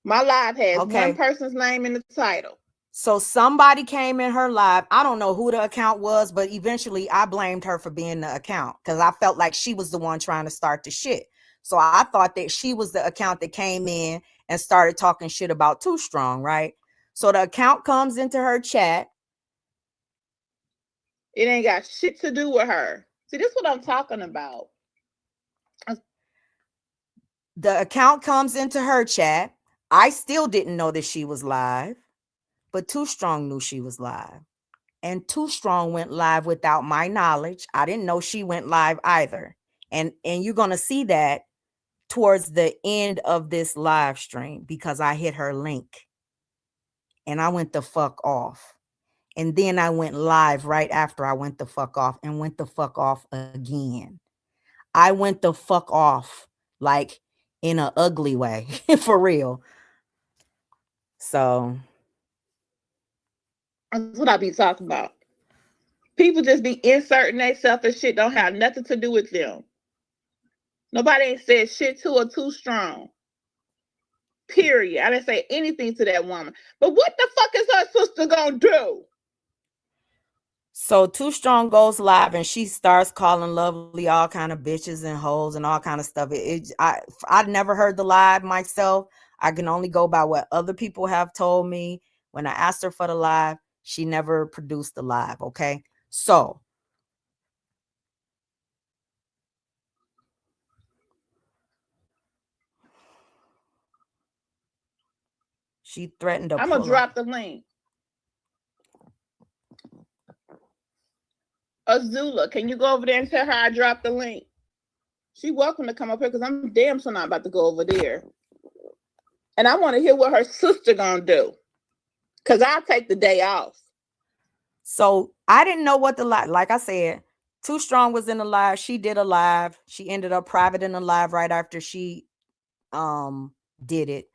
My live has one person's name in the title. So somebody came in her live. I don't know who the account was, but eventually I blamed her for being the account because I felt like she was the one trying to start the shit. So I thought that she was the account that came in and started talking shit about Too Strong, right? So the account comes into her chat. It ain't got shit to do with her. See, this is what I'm talking about. The account comes into her chat. I still didn't know that she was live, but Too Strong knew she was live. And Too Strong went live without my knowledge. I didn't know she went live either. And you're going to see that towards the end of this live stream because I hit her link and I went the fuck off. And then I went live right after I went the fuck off and went the fuck off again. I went the fuck off like in an ugly way for real. So that's what I be talking about. People just be inserting themselves and shit don't have nothing to do with them. Nobody ain't said shit to her Too Strong. Period. I didn't say anything to that woman. But what the fuck is her sister gonna do? So Too Strong goes live and she starts calling Lovely all kind of bitches and hoes and all kind of stuff. I never heard the live myself. I can only go by what other people have told me. When I asked her for the live, she never produced the live. Okay. So she threatened to I'm gonna drop the link. Azula, can you go over there and tell her I dropped the link? She's welcome to come up here because I'm damn sure not about to go over there. And I want to hear what her sister gonna do. Because I'll take the day off. So I didn't know what the live, like I said, Too Strong was in the live. She did a live. She ended up private in the live right after she did it.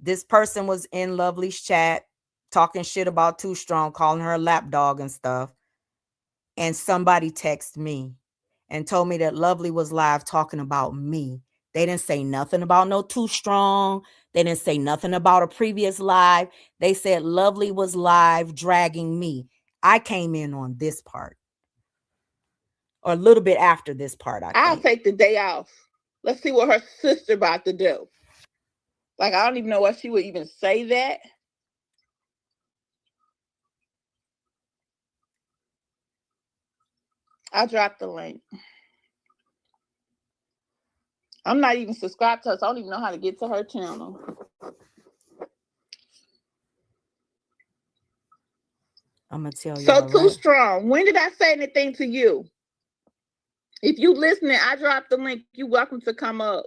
This person was in Lovely's chat talking shit about Too Strong, calling her a lapdog and stuff. And somebody texted me and told me that Lovely was live talking about me. They didn't say nothing about no Too Strong. They didn't say nothing about a previous live. They said Lovely was live dragging me. I came in on this part. Or a little bit after this part, I'll take the day off. Let's see what her sister about to do. Like, I don't even know why she would even say that. I dropped the link. I'm not even subscribed to her, so I don't even know how to get to her channel. I'm going to tell you. So Too Strong, when did I say anything to you? If you listening, I dropped the link. You're welcome to come up.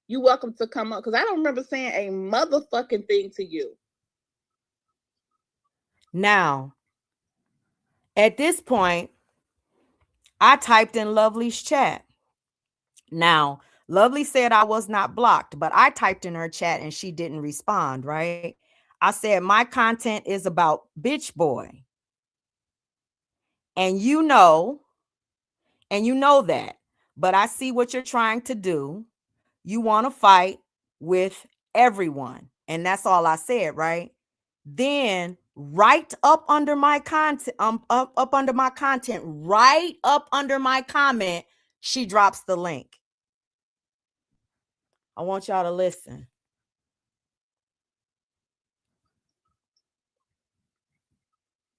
You're welcome to come up because I don't remember saying a motherfucking thing to you. Now, at this point, I typed in Lovely's chat. Now, Lovely said I was not blocked, but I typed in her chat and she didn't respond, right? I said my content is about bitch boy. And you know that. But I see what you're trying to do. You want to fight with everyone. And that's all I said, right? Then right up under my content, up under my content, right up under my comment, she drops the link. I want y'all to listen.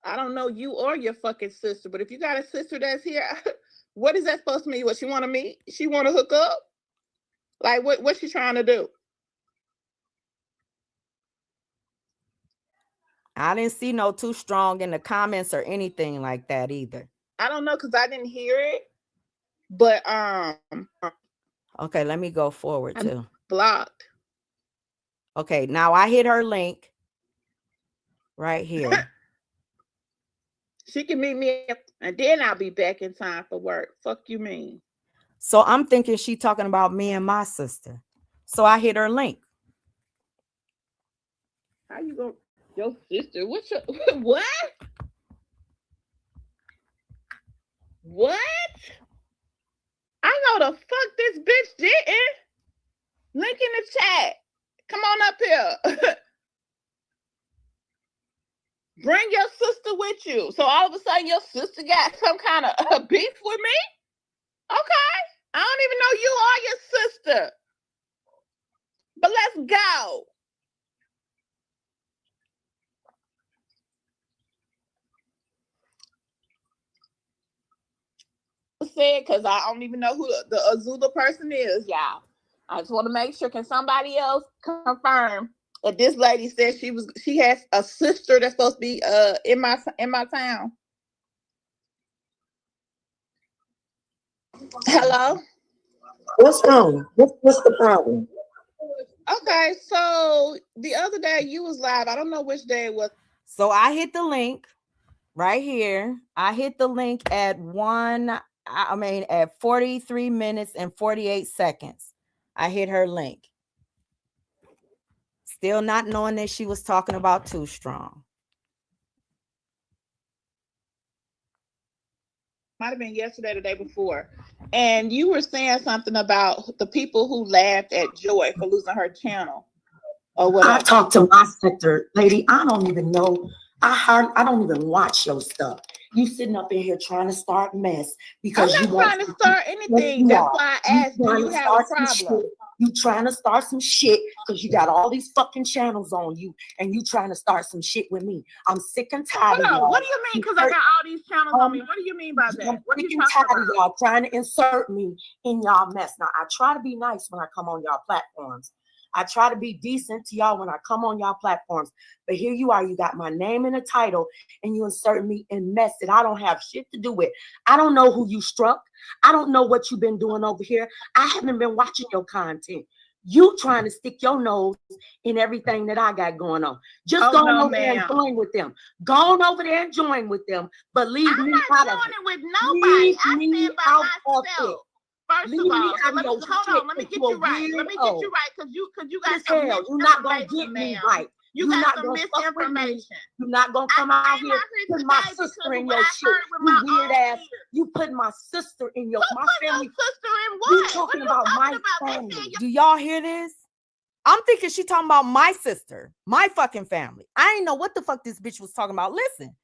I don't know you or your fucking sister, but if you got a sister that's here, what is that supposed to mean? What she want to meet? She want to hook up? Like what's she trying to do? I didn't see no too strong in the comments or anything like that either. I don't know because I didn't hear it. But okay, let me go forward too. Blocked. Okay, now I hit her link right here. She can meet me and then I'll be back in time for work. Fuck you mean? So I'm thinking she talking about me and my sister. So I hit her link. How you go? Your sister? What's your what? What? I know the fuck this bitch didn't. Link in the chat. Come on up here. Bring your sister with you. So all of a sudden your sister got some kind of beef with me? Okay. I don't even know you or your sister. But let's go. Said because I don't even know who the Azula person is, y'all. I just want to make sure. Can somebody else confirm that this lady said she has a sister that's supposed to be in my town? Hello? What's wrong? What's the problem? Okay, so the other day you was live. I don't know which day it was. So I hit the link right here. I hit the link at 43 minutes and 48 seconds. I hit her link. Still not knowing that she was talking about Too Strong. Might have been yesterday or the day before. And you were saying something about the people who laughed at Joy for losing her channel or whatever. I talked to my sister, lady. I don't even know. I don't even watch your stuff. You sitting up in here trying to start mess because I'm not trying to start anything. That's why I asked, do you have a problem? You trying to start some shit because you got all these fucking channels on you and you trying to start some shit with me. I'm sick and tired of y'all. What do you mean? Because I got all these channels on me. What do you mean by that? What are you talking about? Y'all trying to insert me in y'all mess. Now, I try to be nice when I come on y'all platforms. I try to be decent to y'all when I come on y'all platforms. But here you are. You got my name in the title and you insert me in mess that I don't have shit to do with. I don't know who you struck. I don't know what you've been doing over here. I haven't been watching your content. You trying to stick your nose in everything that I got going on. Just go on over there and join with them. Go on over there and join with them. But leave me out of it. I'm not joining with nobody. I stand by myself. First of all, hold on. Let me get you right. Because you got some misinformation. You're not gonna get me right. You got some misinformation. You're not gonna come out here put my sister in your shit. You weird ass. You put my sister in your my family. Sister in what? You talking about my family? Do y'all hear this? I'm thinking she talking about my sister, my fucking family. I ain't know what the fuck this bitch was talking about. Listen.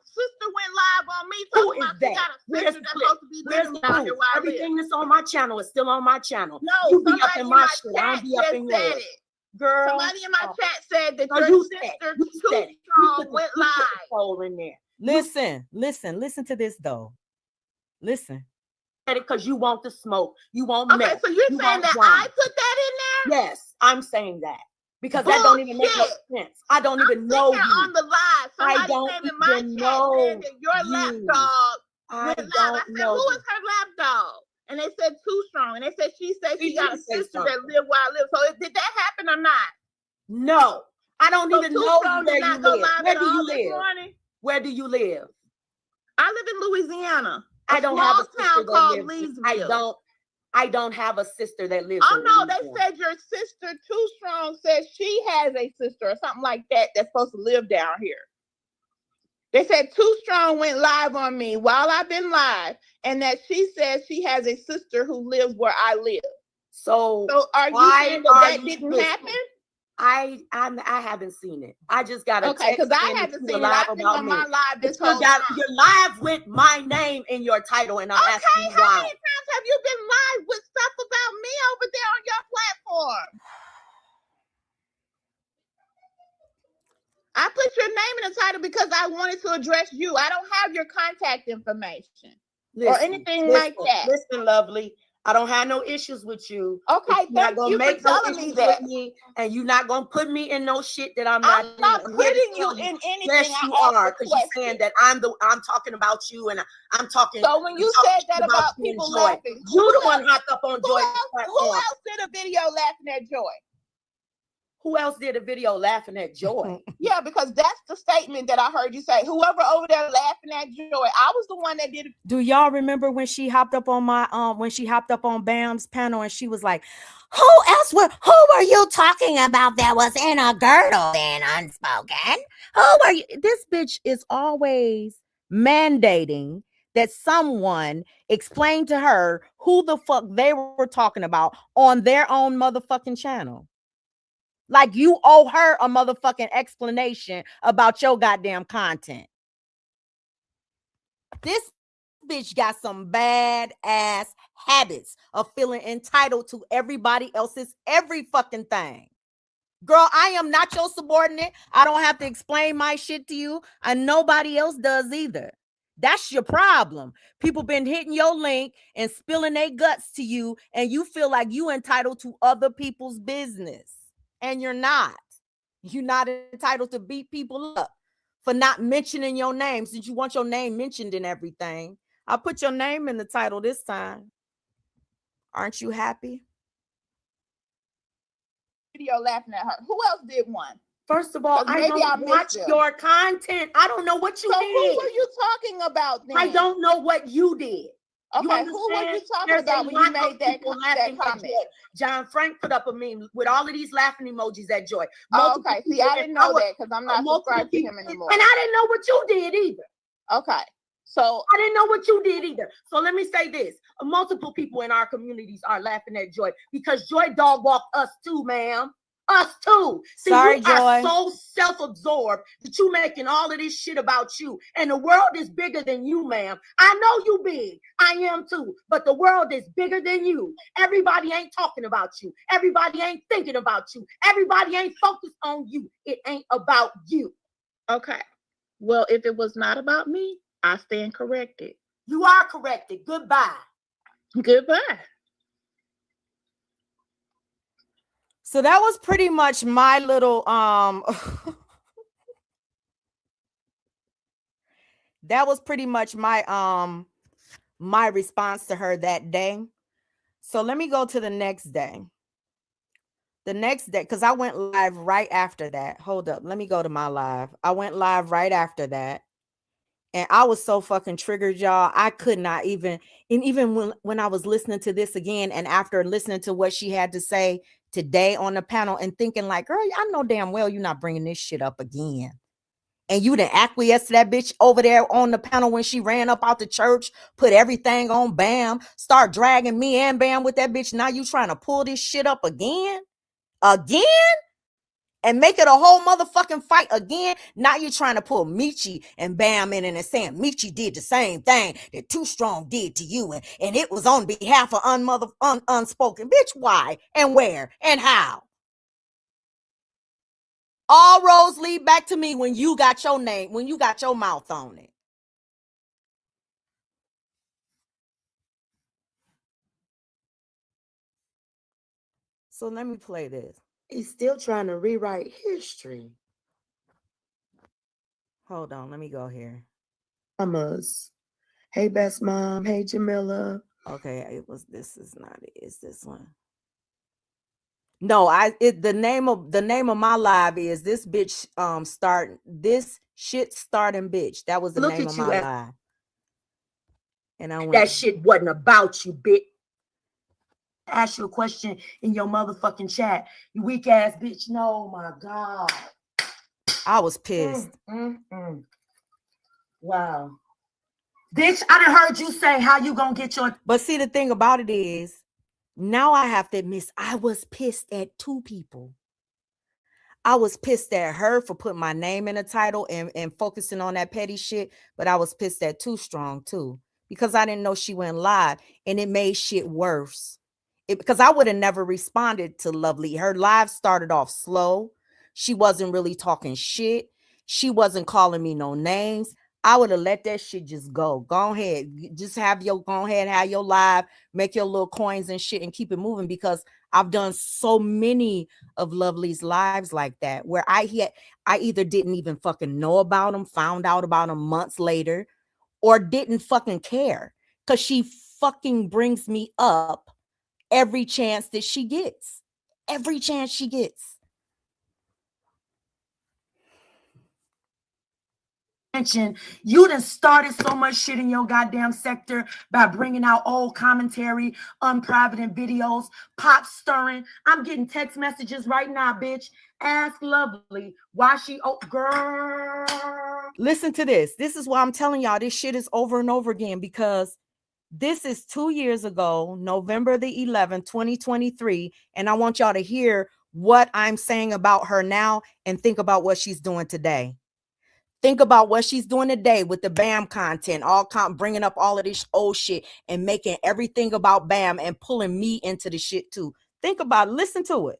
Sister went live on me. Who is that? Where's the proof? Everything that's on my channel is still on my channel. No, you be up in my shit. I don't be up in yours. Girl, somebody in my chat said that your sister Too Strong went live. In there. Listen to this though. Listen. Because you want the smoke. You want mess. So you're saying that I put that in there? Yes, I'm saying that. Because that don't even make no sense. I don't even know you. On the live. I don't even know that your lapdog. I don't know. Who is her lapdog? And they said Too Strong. And they said she got a sister that lived where I live. So did that happen or not? No. I don't even know where you live. Where do you live? Where do you live? I live in Louisiana. I don't have a small town called Leesville. I don't. I don't have a sister that lives Oh in no, they Louisiana. said your sister Too Strong says she has a sister or something like that that's supposed to live down here. They said Too Strong went live on me while I've been live, and that she says she has a sister who lives where I live. So are you why saying are that you didn't listen, happen? I haven't seen it. I just got a Okay, text because I saying that haven't you seen were it. live I've been about on me. my live this But whole time. you're live with my name in your title, and I'm Okay, asking you how why. many times have you been live with stuff about me over there on your platform? I put your name in the title because I wanted to address you. I don't have your contact information or anything like that. Listen, lovely. I don't have no issues with you. Okay, You're not thank gonna you for make no telling me issues that. with me, and you're not gonna put me in no shit that I'm not. I'm not in. I'm here to putting you tell in anything. Yes, I you asked are, a because you're saying that I'm talking about you, and I'm talking. So when you I'm talking said that about you and people Joy. laughing, You the one hopped up on Joy's who platform. else did a video laughing at Joy? Who else did a video laughing at Joy? Yeah, because that's the statement that I heard you say. Whoever over there laughing at Joy, I was the one that did it. Do y'all remember when she hopped up on Bam's panel and she was like, who were you talking about that was in a girdle and unspoken? Who were you? This bitch is always mandating that someone explain to her who the fuck they were talking about on their own motherfucking channel. Like you owe her a motherfucking explanation about your goddamn content. This bitch got some bad ass habits of feeling entitled to everybody else's every fucking thing. Girl, I am not your subordinate. I don't have to explain my shit to you, and nobody else does either. That's your problem. People been hitting your link and spilling their guts to you, and you feel like you entitled to other people's business. And you're not. You're not entitled to beat people up for not mentioning your name, since you want your name mentioned in everything. I'll put your name in the title this time. Aren't you happy? Video laughing at her. Who else did one? First of all, I don't watch your content. I don't know what you did. So who were you talking about then? I don't know what you did. Okay, who were you talking about when you made that comment? John Frank put up a meme with all of these laughing emojis at Joy. Oh, okay, see, I didn't know that because I'm not subscribed to him anymore. And I didn't know what you did either. Okay, so I didn't know what you did either. So let me say this. Multiple people in our communities are laughing at Joy because Joy dog walked us too, ma'am. Us too. See, sorry, you Joy. are so self-absorbed that you making all of this shit about you. And the world is bigger than you, ma'am. I know you big. I am too. But the world is bigger than you. Everybody ain't talking about you. Everybody ain't thinking about you. Everybody ain't focused on you. It ain't about you. Okay. Well, if it was not about me, I stand corrected. You are corrected. Goodbye. Goodbye. So that was pretty much my little that was pretty much my my response to her that day. So let me go to the next day. The next day, because I went live right after that. Hold up, let me go to my live. I went live right after that. And I was so fucking triggered, y'all. I could not even, and even when I was listening to this again, and after listening to what she had to say today on the panel and thinking like, girl, I know damn well you're not bringing this shit up again. And you didn't acquiesce to that bitch over there on the panel when she ran up out the church, put everything on Bam, start dragging me and Bam with that bitch. Now you trying to pull this shit up again? Again? And make it a whole motherfucking fight again. Now you're trying to pull Michi and Bam in and saying Michi did the same thing that Too Strong did to you. And it was on behalf of unspoken. Bitch, why? And where? And how? All roads lead back to me when you got your name, when you got your mouth on it. So let me play this. He's still trying to rewrite history. Hold on, let me go here. Mamas. Hey, best mom. Hey, Jamila. Okay, this is not it. It's this one. No, the name of my live is this bitch this shit starting bitch. That was the name of my live. And I went, that shit wasn't about you, bitch. ask you a question in your motherfucking chat. You weak ass bitch. No, my God. I was pissed. Wow. Bitch, I done heard you say how you gonna get your... But see, the thing about it is, now I have to admit, I was pissed at two people. I was pissed at her for putting my name in the title and focusing on that petty shit. But I was pissed at Too Strong too, because I didn't know she went live and it made shit worse. Because I would have never responded to Lovely. Her live started off slow. She wasn't really talking shit. She wasn't calling me no names. I would have let that shit just go. Go ahead. Just have your live, make your little coins and shit and keep it moving, because I've done so many of Lovely's lives like that, where I either didn't even fucking know about them, found out about them months later, or didn't fucking care, because she fucking brings me up every chance that she gets. Every chance she gets. You done started so much shit in your goddamn sector by bringing out old commentary, unprivate videos, pot stirring. I'm getting text messages right now, bitch. Ask Lovely why she... Oh, girl. Listen to this. This is why I'm telling y'all this shit is over and over again, because this is 2 years ago, November the 11th, 2023. And I want y'all to hear what I'm saying about her now and think about what she's doing today. Think about what she's doing today with the BAM content, bringing up all of this old shit and making everything about BAM and pulling me into the shit too. Think about it. Listen to it.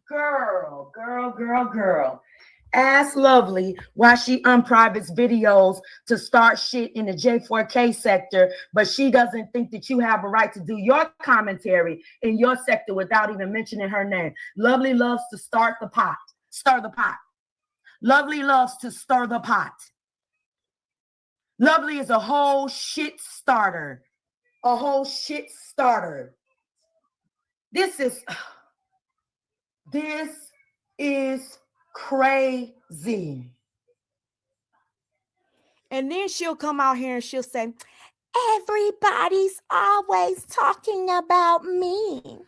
Girl. Ask Lovely why she unprivates videos to start shit in the J4K sector, but she doesn't think that you have a right to do your commentary in your sector without even mentioning her name. Lovely loves to stir the pot. Lovely loves to stir the pot. Lovely is a whole shit starter. This is crazy. And then she'll come out here and she'll say, everybody's always talking about me.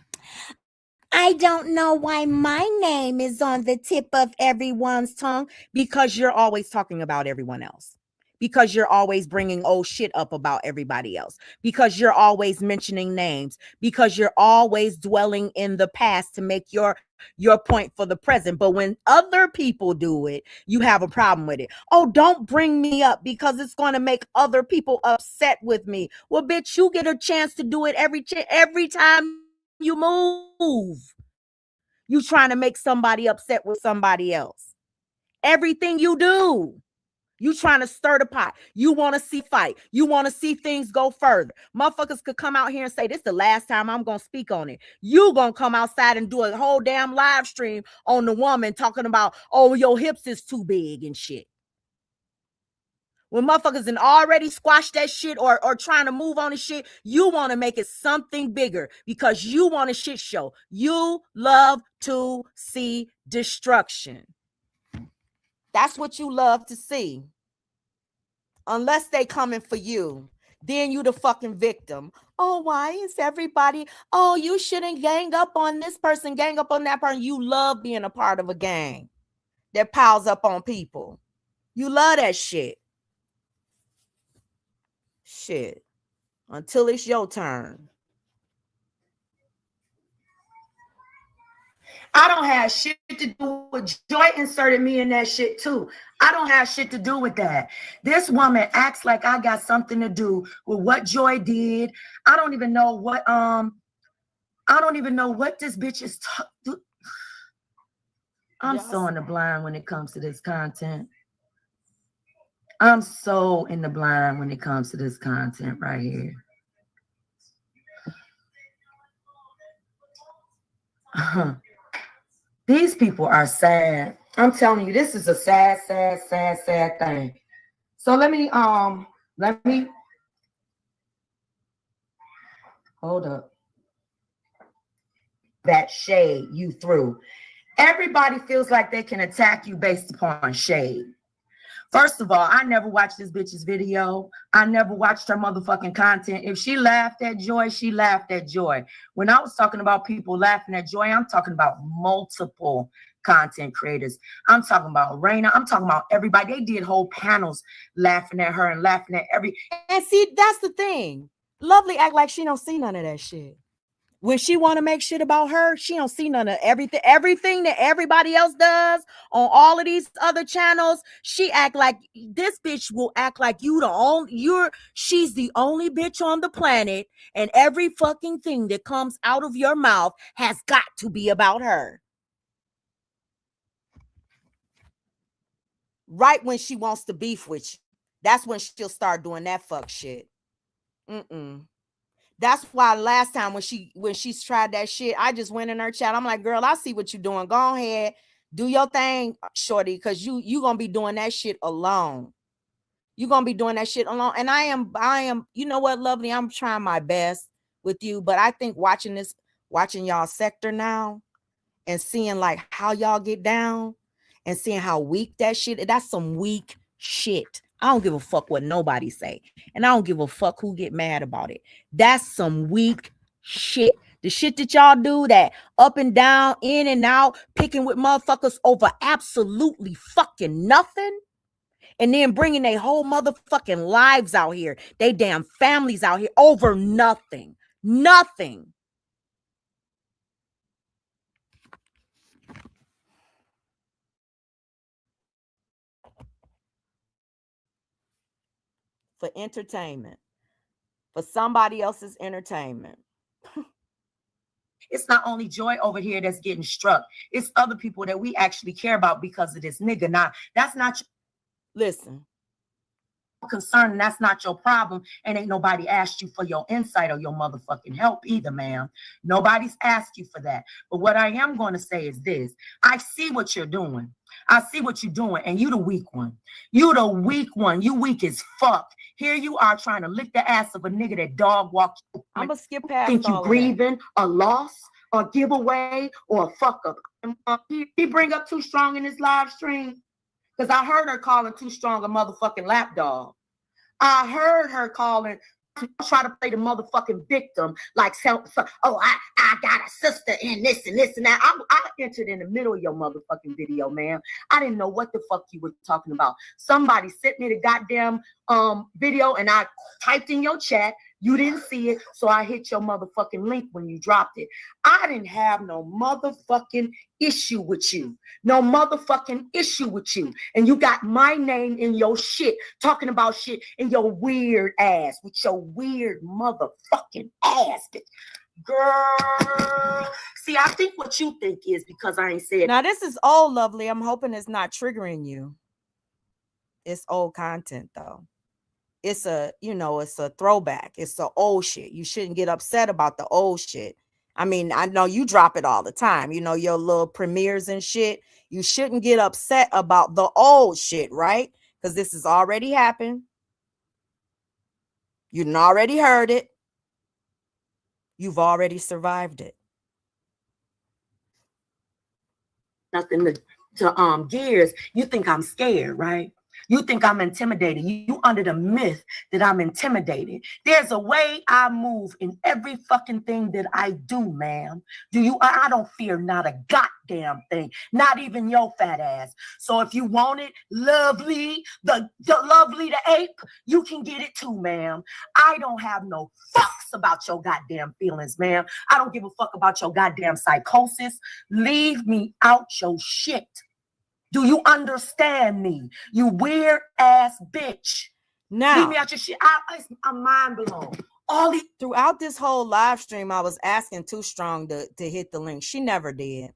I don't know why my name is on the tip of everyone's tongue. Because you're always talking about everyone else. Because you're always bringing old shit up about everybody else. Because you're always mentioning names. Because you're always dwelling in the past to make your point for the present. But when other people do it, you have a problem with it. Oh, don't bring me up because it's going to make other people upset with me. Well, bitch, you get a chance to do it every time you move. You trying to make somebody upset with somebody else. Everything you do, you trying to stir the pot. You want to see fight. You want to see things go further. Motherfuckers could come out here and say, this is the last time I'm going to speak on it. You going to come outside and do a whole damn live stream on the woman talking about, oh, your hips is too big and shit. When motherfuckers done already squashed that shit or trying to move on the shit, you want to make it something bigger because you want a shit show. You love to see destruction. That's what you love to see. Unless they coming for you. Then you the fucking victim. Oh, why is everybody? Oh, you shouldn't gang up on this person, gang up on that person. You love being a part of a gang that piles up on people. You love that shit. Shit. Until it's your turn. I don't have shit to do with Joy inserted me in that shit too. I don't have shit to do with that. This woman acts like I got something to do with what Joy did. I don't even know what this bitch is I'm so in the blind when it comes to this content. I'm so in the blind when it comes to this content right here. These people are sad. I'm telling you, this is a sad, sad, sad, sad thing. So let me hold up. That shade you threw. Everybody feels like they can attack you based upon shade. First of all, I never watched this bitch's video. I never watched her motherfucking content. If she laughed at Joy, she laughed at Joy. When I was talking about people laughing at Joy, I'm talking about multiple content creators. I'm talking about Raina. I'm talking about everybody. They did whole panels laughing at her and laughing at every. And see, that's the thing. Lovely act like she don't see none of that shit. When she want to make shit about her, she don't see none of everything that everybody else does on all of these other channels. She act like this bitch will act like she's the only bitch on the planet, and every fucking thing that comes out of your mouth has got to be about her. Right when she wants to beef with you, that's when she'll start doing that fuck shit. That's why last time when she's tried that shit, I just went in her chat. I'm like, girl, I see what you're doing. Go ahead, do your thing, shorty, because you gonna be doing that shit alone. You're gonna be doing that shit alone. And I am, you know what, Lovely? I'm trying my best with you, but I think watching y'all sector now and seeing like how y'all get down and seeing how weak that shit, that's some weak shit. I don't give a fuck what nobody say. And I don't give a fuck who get mad about it. That's some weak shit. The shit that y'all do, that up and down, in and out, picking with motherfuckers over absolutely fucking nothing. And then bringing their whole motherfucking lives out here. They damn families out here over nothing. Nothing. For entertainment, for somebody else's entertainment. It's not only Joy over here that's getting struck. It's other people that we actually care about because of this nigga. Now, that's not listen. Concern, and that's not your problem. And ain't nobody asked you for your insight or your motherfucking help either, ma'am. Nobody's asked you for that. But what I am going to say is this. I see what you're doing. I see what you're doing, and you the weak one. You the weak one. You weak as fuck. Here you are trying to lick the ass of a nigga that dog walked. I'm gonna skip past. Think you grieving a loss or giveaway or a fuck up? He bring up Too Strong in his live stream because I heard her calling Too Strong a motherfucking lapdog. I heard her calling, try to play the motherfucking victim, like, I got a sister in this and this and that. I entered in the middle of your motherfucking video, man. I didn't know what the fuck you were talking about. Somebody sent me the goddamn video and I typed in your chat. You didn't see it, so I hit your motherfucking link when you dropped it. I didn't have no motherfucking issue with you. No motherfucking issue with you. And you got my name in your shit, talking about shit in your weird ass, with your weird motherfucking ass. Girl. See, I think what you think is because I ain't said. Now, this is old, Lovely. I'm hoping it's not triggering you. It's old content, though. It's a throwback. It's the old shit. You shouldn't get upset about the old shit. I mean, I know you drop it all the time. You know, your little premieres and shit. You shouldn't get upset about the old shit, right? Because this has already happened. You've already heard it. You've already survived it. Nothing to gears. You think I'm scared, right? You think I'm intimidated. You under the myth that I'm intimidated. There's a way I move in every fucking thing that I do, ma'am. I don't fear not a goddamn thing, not even your fat ass. So if you want it, Lovely, the Lovely the ape, you can get it too, ma'am. I don't have no fucks about your goddamn feelings, ma'am. I don't give a fuck about your goddamn psychosis. Leave me out your shit. Do you understand me? You weird ass bitch. Now, leave me out your shit. I'm mind blown. Throughout this whole live stream, I was asking Too Strong to hit the link. She never did.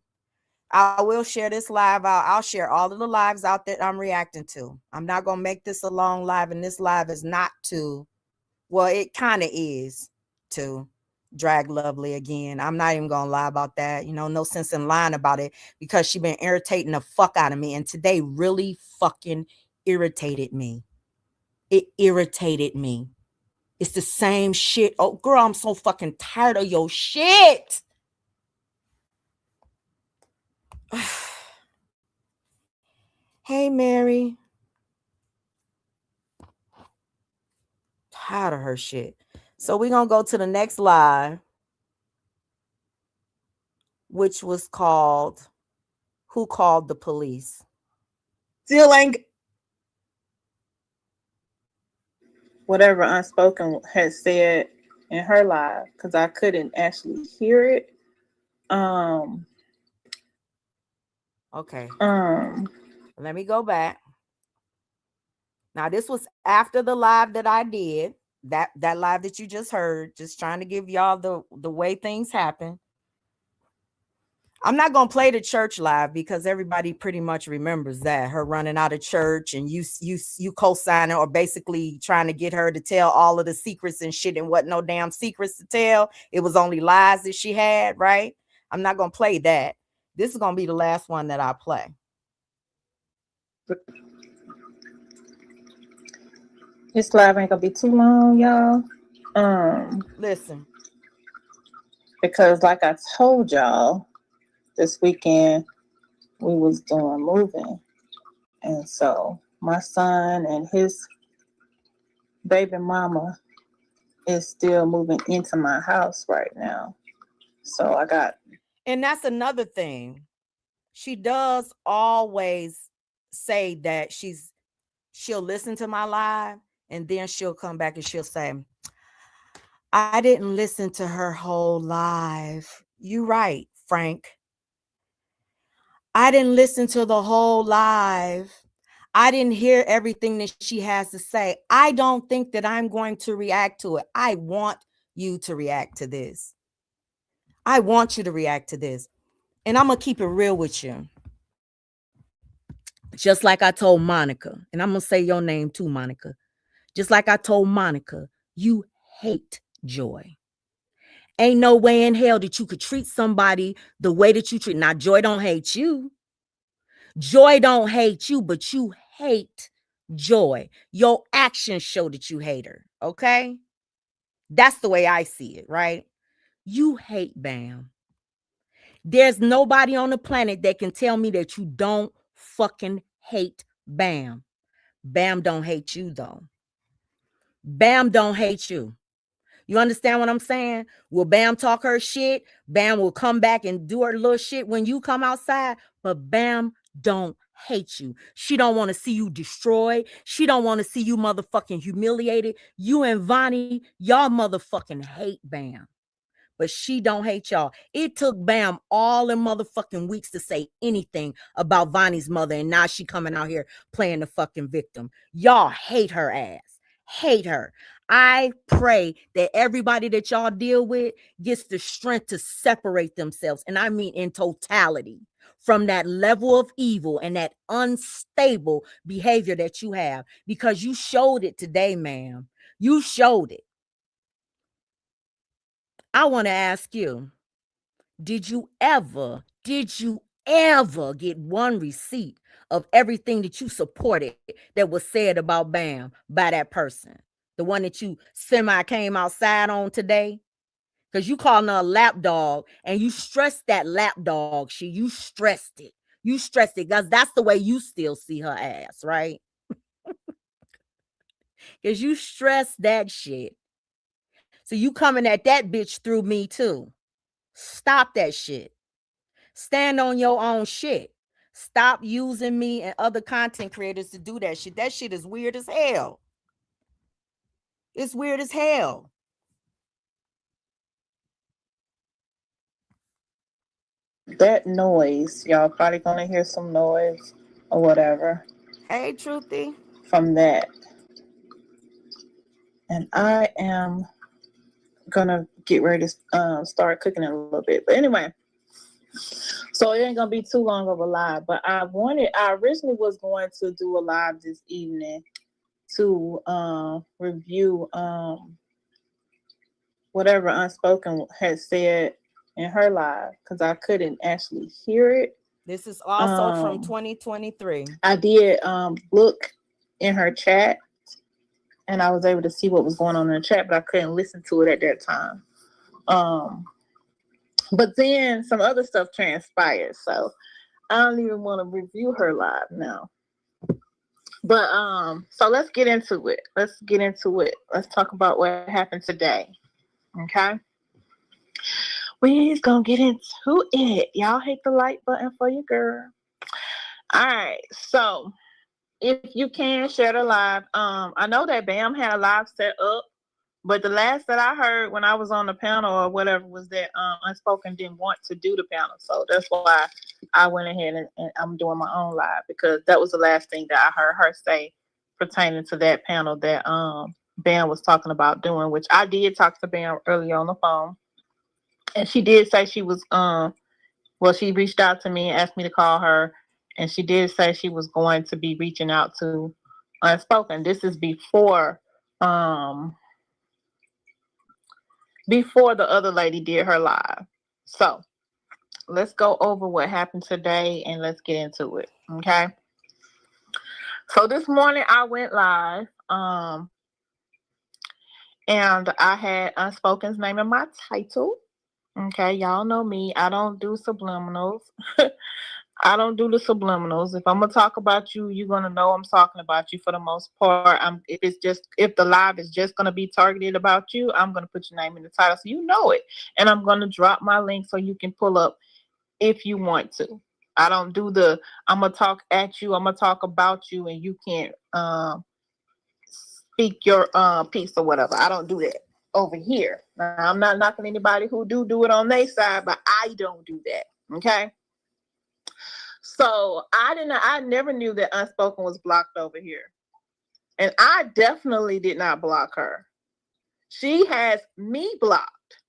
I will share this live out. I'll share all of the lives out that I'm reacting to. I'm not going to make this a long live, and this live is not it kind of is to drag Lovely again. I'm not even gonna lie about that. No sense in lying about it because she been irritating the fuck out of me, and today really fucking irritated me. It irritated me. It's the same shit. Oh girl, I'm so fucking tired of your shit. Hey Mary. tired of her shit. So we're gonna go to the next live, which was called Who Called the Police? Still ain't whatever Unspoken had said in her live, because I couldn't actually hear it. Okay. Let me go back. Now, this was after the live that I did. That live that you just heard, just trying to give y'all the way things happen. I'm not gonna play the church live because everybody pretty much remembers that, her running out of church and you co-signing or basically trying to get her to tell all of the secrets and shit, and what no damn secrets to tell. It was only lies that she had, right? I'm not gonna play that. This is gonna be the last one that I play. This live ain't gonna be too long, y'all. Listen, because like I told y'all, this weekend we was doing moving, and so my son and his baby mama is still moving into my house right now. So I got, and that's another thing. She does always say that she'll listen to my live and then she'll come back and she'll say, I didn't listen to her whole live. You right, Frank. I didn't listen to the whole live. I didn't hear everything that she has to say. I don't think that I'm going to react to it. I want you to react to this. I want you to react to this. And I'm going to keep it real with you. Just like I told Monica, and I'm going to say your name too, Monica. Just like I told Monica, you hate Joy. Ain't no way in hell that you could treat somebody the way that you treat. Now, Joy don't hate you. Joy don't hate you, but you hate Joy. Your actions show that you hate her, okay? That's the way I see it, right? You hate Bam. There's nobody on the planet that can tell me that you don't fucking hate Bam. Bam don't hate you, though. Bam don't hate you. You understand what I'm saying? Will Bam talk her shit? Bam will come back and do her little shit when you come outside, but Bam don't hate you. She don't want to see you destroyed. She don't want to see you motherfucking humiliated. You and Vonnie, y'all motherfucking hate Bam. But she don't hate y'all. It took Bam all them motherfucking weeks to say anything about Vonnie's mother, and now she coming out here playing the fucking victim. Y'all hate her ass. Hate her. I pray that everybody that y'all deal with gets the strength to separate themselves, and I mean in totality, from that level of evil and that unstable behavior that you have, because you showed it today, ma'am. You showed it. I want to ask you, did you ever get one receipt of everything that you supported that was said about Bam by that person? The one that you semi came outside on today? Because you calling her a lap dog and you stressed that lap dog shit. You stressed it. You stressed it because that's the way you still see her ass, right? Because you stressed that shit. So you coming at that bitch through me too. Stop that shit. Stand on your own shit. Stop using me and other content creators to do that shit. That shit is weird as hell. It's weird as hell. that noise, y'all probably gonna hear some noise or whatever. Hey, Truthy. From that. And I am gonna get ready to start cooking in a little bit. But anyway, so it ain't gonna be too long of a live. But I originally was going to do a live this evening to review whatever Unspoken had said in her live, because I couldn't actually hear it. This is also from 2023. I did look in her chat, and I was able to see what was going on in the chat, but I couldn't listen to it at that time. But then some other stuff transpired, so I don't even want to review her live now. But so let's get into it. Let's get into it. Let's talk about what happened today. Okay. We's gonna get into it. Y'all hit the like button for your girl. All right. So if you can share the live, I know that Bam had a live set up, but the last that I heard when I was on the panel or whatever was that Unspoken didn't want to do the panel. So that's why I went ahead and I'm doing my own live, because that was the last thing that I heard her say pertaining to that panel that Bam was talking about doing, which I did talk to Bam earlier on the phone. And she did say she was she reached out to me and asked me to call her, and she did say she was going to be reaching out to Unspoken. This is before the other lady did her live. So let's go over what happened today and let's get into it. Okay. So this morning I went live, and I had Unspoken's name in my title. Okay, y'all know me. I don't do subliminals. I don't do the subliminals. If I'm gonna talk about you, you're gonna know I'm talking about you for the most part. If the live is just gonna be targeted about you, I'm gonna put your name in the title so you know it. And I'm gonna drop my link so you can pull up if you want to. I don't do I'm gonna talk at you, I'm gonna talk about you, and you can't speak your piece or whatever. I don't do that over here. Now, I'm not knocking anybody who do it on their side, but I don't do that. Okay. So I never knew that Unspoken was blocked over here. And I definitely did not block her. She has me blocked.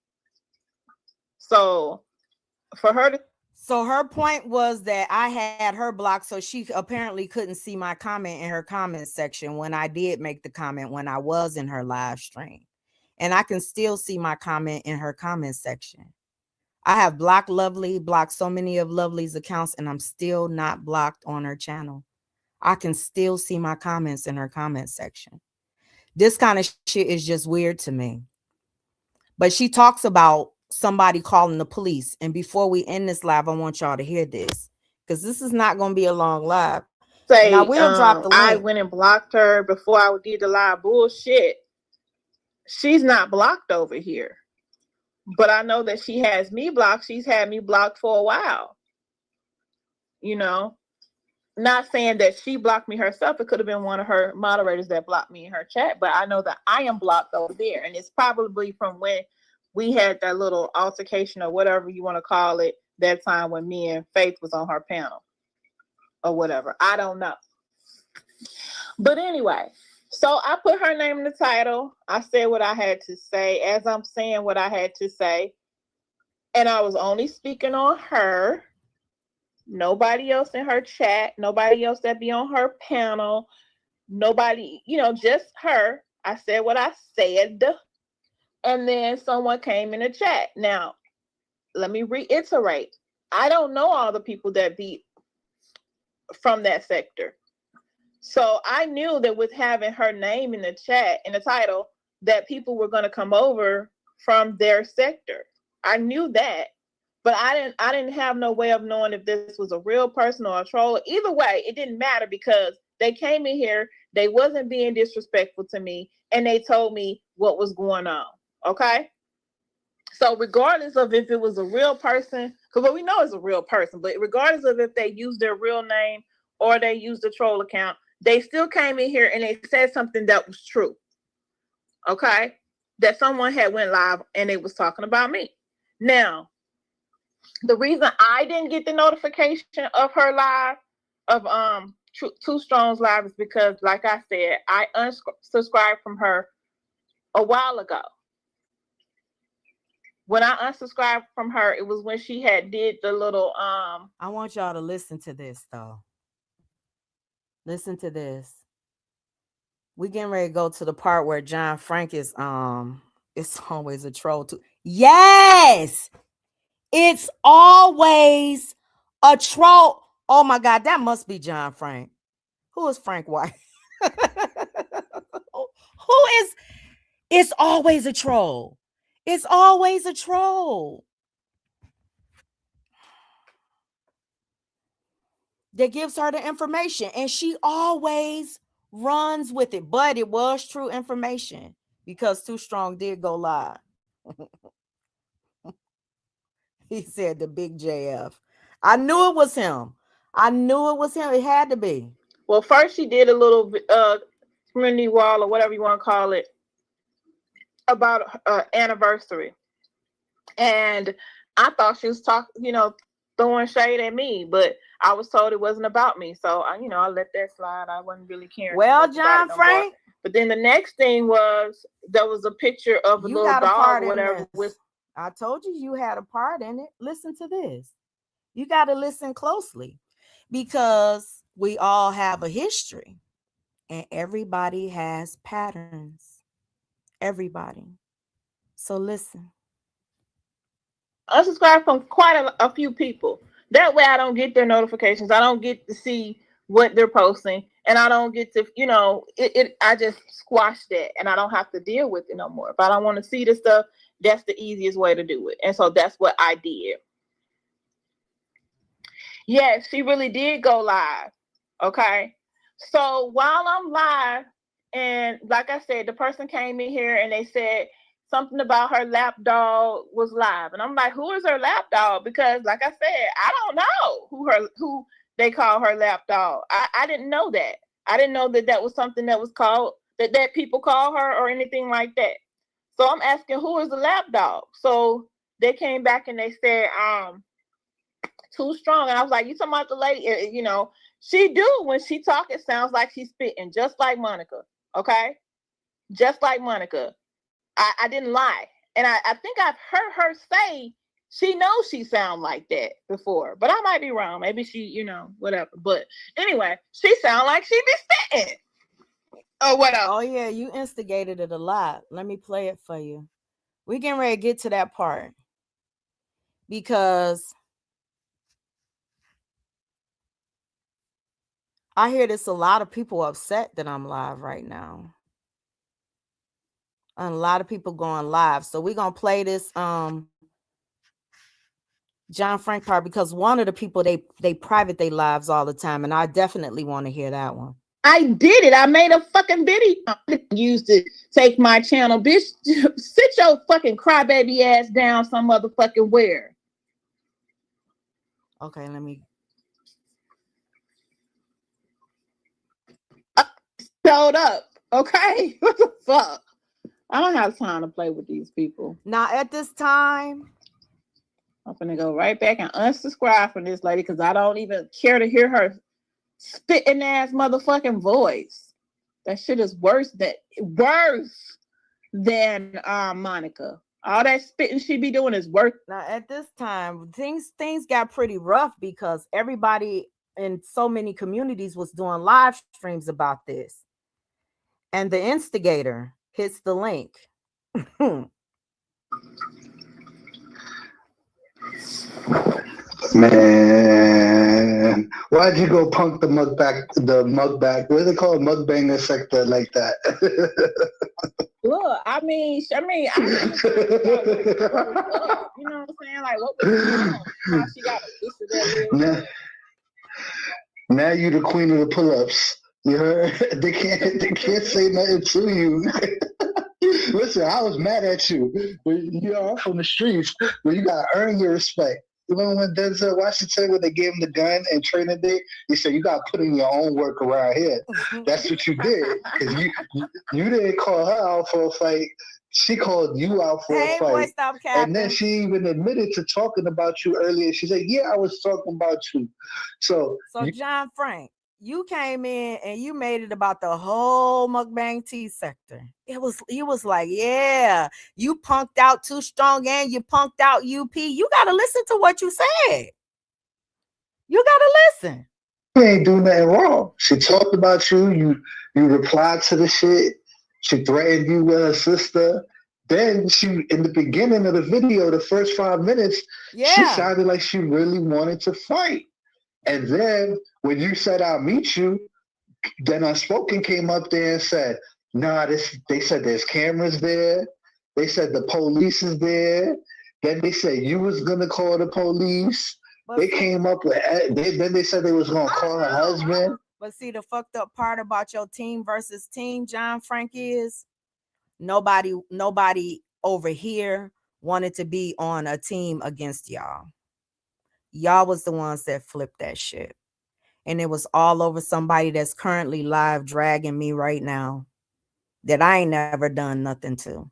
So for her to So her point was that I had her blocked, so she apparently couldn't see my comment in her comment section when I did make the comment when I was in her live stream. And I can still see my comment in her comment section. I have blocked Lovely, blocked so many of Lovely's accounts, and I'm still not blocked on her channel. I can still see my comments in her comment section. This kind of shit is just weird to me. But she talks about somebody calling the police. And before we end this live, I want y'all to hear this, because this is not going to be a long live. say, Now, we'll drop the link. I went and blocked her before I did the live bullshit. She's not blocked over here. But I know that she has me blocked. She's had me blocked for a while. You know, not saying that she blocked me herself. It could have been one of her moderators that blocked me in her chat. But I know that I am blocked over there. And it's probably from when we had that little altercation or whatever you want to call it, that time when me and Faith was on her panel or whatever. I don't know. But anyway, so I put her name in the title. I said what I had to say as I'm saying what I had to say. And I was only speaking on her. Nobody else in her chat. Nobody else that be on her panel. Nobody, just her. I said what I said. And then someone came in the chat. Now, let me reiterate. I don't know all the people that be from that sector. So I knew that with having her name in the chat, in the title, that people were going to come over from their sector. I knew that, but I didn't have no way of knowing if this was a real person or a troll. Either way, it didn't matter, because they came in here, they wasn't being disrespectful to me, and they told me what was going on. Okay? So regardless of if it was a real person, because we know it's a real person, but regardless of if they used their real name or they used a troll account, they still came in here and they said something that was true. Okay? That someone had went live and they was talking about me. Now, the reason I didn't get the notification of her live, of Too Strong's live, is because, like I said, I unsubscribed from her a while ago. When I unsubscribed from her, it was when she had did the little I want y'all to listen to this, though. Listen to this. We getting ready to go to the part where John Frank is it's always a troll too. Yes, it's always a troll. Oh my God, that must be John Frank. Who is Frank White? Who is? It's always a troll. It's always a troll. that gives her the information, and she always runs with it. But it was true information because Too Strong did go live. He said the big JF. I knew it was him. I knew it was him. It had to be. Well, first she did a little community wall or whatever you want to call it about anniversary, and I thought she was talking, throwing shade at me, but I was told it wasn't about me, so I let that slide. I wasn't really caring. Well, John Frank. But then the next thing was there was a picture of a little dog or whatever with. I told you had a part in it. Listen to this. You got to listen closely because we all have a history and everybody has patterns. Everybody. So listen. Unsubscribe from quite a few people. That way I don't get their notifications. I don't get to see what they're posting. And I don't get to, I just squash that and I don't have to deal with it no more. If I don't want to see the stuff, that's the easiest way to do it. And so that's what I did. Yes, she really did go live. Okay. So while I'm live, and like I said, the person came in here and they said something about her lap dog was live. And I'm like, who is her lap dog? Because like I said, I don't know who they call her lap dog. I didn't know that. I didn't know that was something that was called, that people call her or anything like that. So I'm asking, who is the lap dog? So they came back and they said, Too Strong. And I was like, you talking about the lady? She do, when she talk, it sounds like she's spitting, just like Monica. Okay? Just like Monica. I didn't lie. And I think I've heard her say she knows she sound like that before, but I might be wrong. Maybe she, whatever. But anyway, she sound like she be spitting. Oh, what else? Oh, yeah, you instigated it a lot. Let me play it for you. We're getting ready to get to that part because I hear there's a lot of people upset that I'm live right now. And a lot of people going live. So we're going to play this John Frank part because one of the people, they private their lives all the time. And I definitely want to hear that one. I did it. I made a fucking video. Used to take my channel. Bitch, sit your fucking crybaby ass down some motherfucking where. Okay, let me. Showed up. Okay? What the fuck? I don't have time to play with these people. Now, at this time, I'm gonna go right back and unsubscribe from this lady because I don't even care to hear her spitting ass motherfucking voice. That shit is worse than Monica. All that spitting she be doing is worse. Now, at this time, things got pretty rough because everybody in so many communities was doing live streams about this. And the instigator hits the link. Man, why'd you go punk the mug back? What do they call it? Mugbanger sector like that? Look, I mean, you know what I'm saying? Like, what was how she got this now you the queen of the pull-ups. You heard? They can't say nothing to you. Listen, I was mad at you. I'm from the streets, but you gotta earn your respect. You remember when Denzel Washington, when they gave him the gun and training day, he said, you got to put in your own work around here. That's what you did. Because you didn't call her out for a fight. She called you out for a fight. Boy, stop capping. And then she even admitted to talking about you earlier. She said, yeah, I was talking about you. So John Frank, you came in and you made it about the whole mukbang tea sector. You was like, yeah, you punked out Too Strong and you punked out UP. You gotta listen to what you said. You gotta listen. You ain't do nothing wrong. She talked about you. You replied to the shit. She threatened you with her sister. Then she, in the beginning of the video, the first 5 minutes, she sounded like she really wanted to fight. And then when you said, I'll meet you, then Unspoken came up there and said, nah, they said there's cameras there. They said the police is there. Then they said you was going to call the police. They came up with then they said they was gonna call her husband. But see, the fucked up part about your team versus team, John Frank, is nobody over here wanted to be on a team against y'all. Y'all was the ones that flipped that shit. And it was all over somebody that's currently live dragging me right now that I ain't never done nothing to.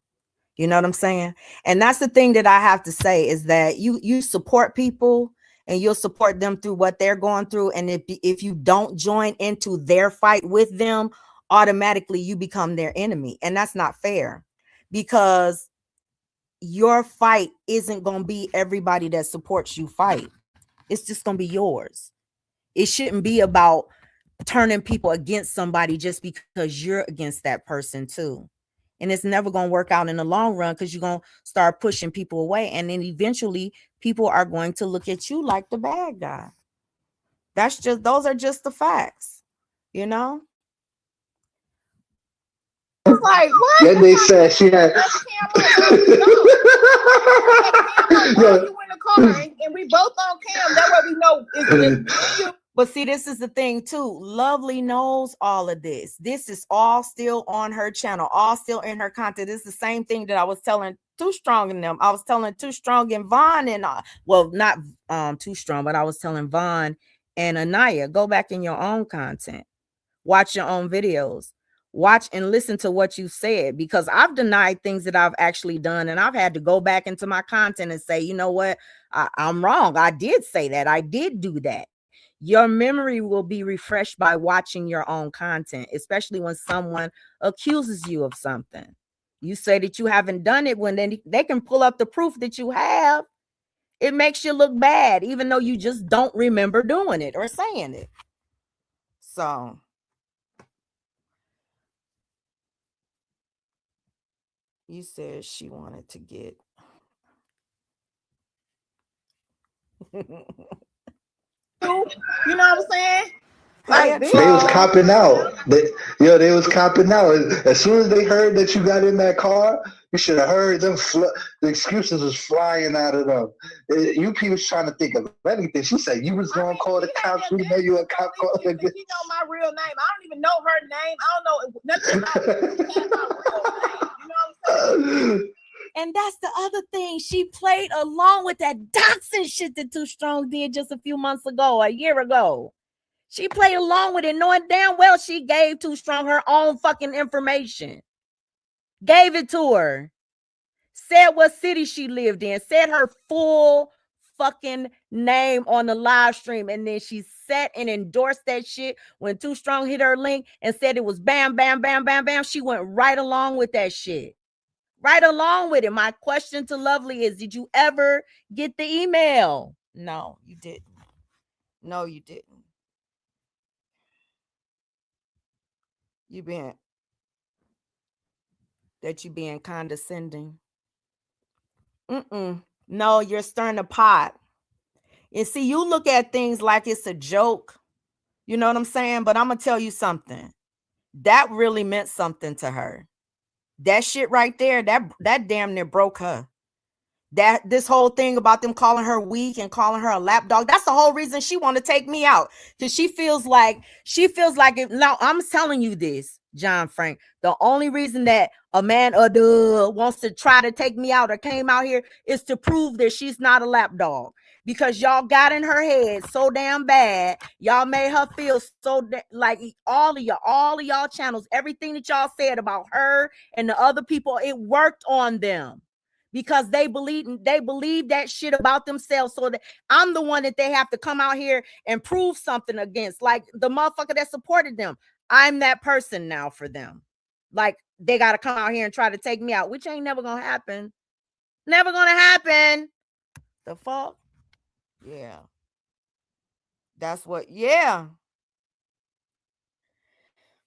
You know what I'm saying? And that's the thing that I have to say is that you support people and you'll support them through what they're going through. And if you don't join into their fight with them, automatically you become their enemy. And that's not fair, because your fight isn't going to be everybody that supports you fight. It's just going to be yours. It shouldn't be about turning people against somebody just because you're against that person too. And it's never going to work out in the long run, because you're going to start pushing people away. And then eventually people are going to look at you like the bad guy. Those are just the facts, you know? It's like, what? Then they said she had. You in the car and we both on cam. That way we know it's you. But see, this is the thing too. Lovely knows all of this. This is all still on her channel, all still in her content. This is the same thing that I was telling Too Strong and them. I was telling Too Strong and Vaughn and well, not Too Strong, but I was telling Vaughn and Anaya, go back in your own content, watch your own videos, watch and listen to what you said, because I've denied things that I've actually done, and I've had to go back into my content and say, you know what, I'm wrong. I did say that. I did do that. Your memory will be refreshed by watching your own content, especially when someone accuses you of something. You say that you haven't done it, when they can pull up the proof that you have. It makes you look bad, even though you just don't remember doing it or saying it. So you said she wanted to get You know what I'm saying? Like, They was copping out. They was copping out. As soon as they heard that you got in that car, you should have heard them. The excuses was flying out of them. You people trying to think of anything. She said you was going to call the cops. We know you a cop. You know my real name. I don't even know her name. I don't know nothing about her. My real name. You know what I'm saying? And that's the other thing. She played along with that doxing shit that Too Strong did just a few months ago, a year ago. She played along with it, knowing damn well she gave Too Strong her own fucking information. Gave it to her. Said what city she lived in. Said her full fucking name on the live stream. And then she sat and endorsed that shit when Too Strong hit her link and said it was bam, bam, bam, bam, bam. She went right along with that shit. Right along with it. My question to Lovely is, did you ever get the email? No, you didn't. No, you didn't. You being condescending. No, you're stirring the pot. And see, you look at things like it's a joke. You know what I'm saying? But I'm going to tell you something. That really meant something to her. That shit right there, that damn near broke her. This whole thing about them calling her weak and calling her a lapdog, that's the whole reason she want to take me out. Because she feels like if now I'm telling you this, John Frank, the only reason that a man wants to try to take me out or came out here is to prove that she's not a lapdog. Because y'all got in her head so damn bad. Y'all made her feel so like all of y'all channels, everything that y'all said about her and the other people, it worked on them. Because they believe that shit about themselves, so that I'm the one that they have to come out here and prove something against. Like the motherfucker that supported them, I'm that person now for them. Like they got to come out here and try to take me out, which ain't never gonna happen. Never gonna happen. The fuck? Yeah. That's what, yeah.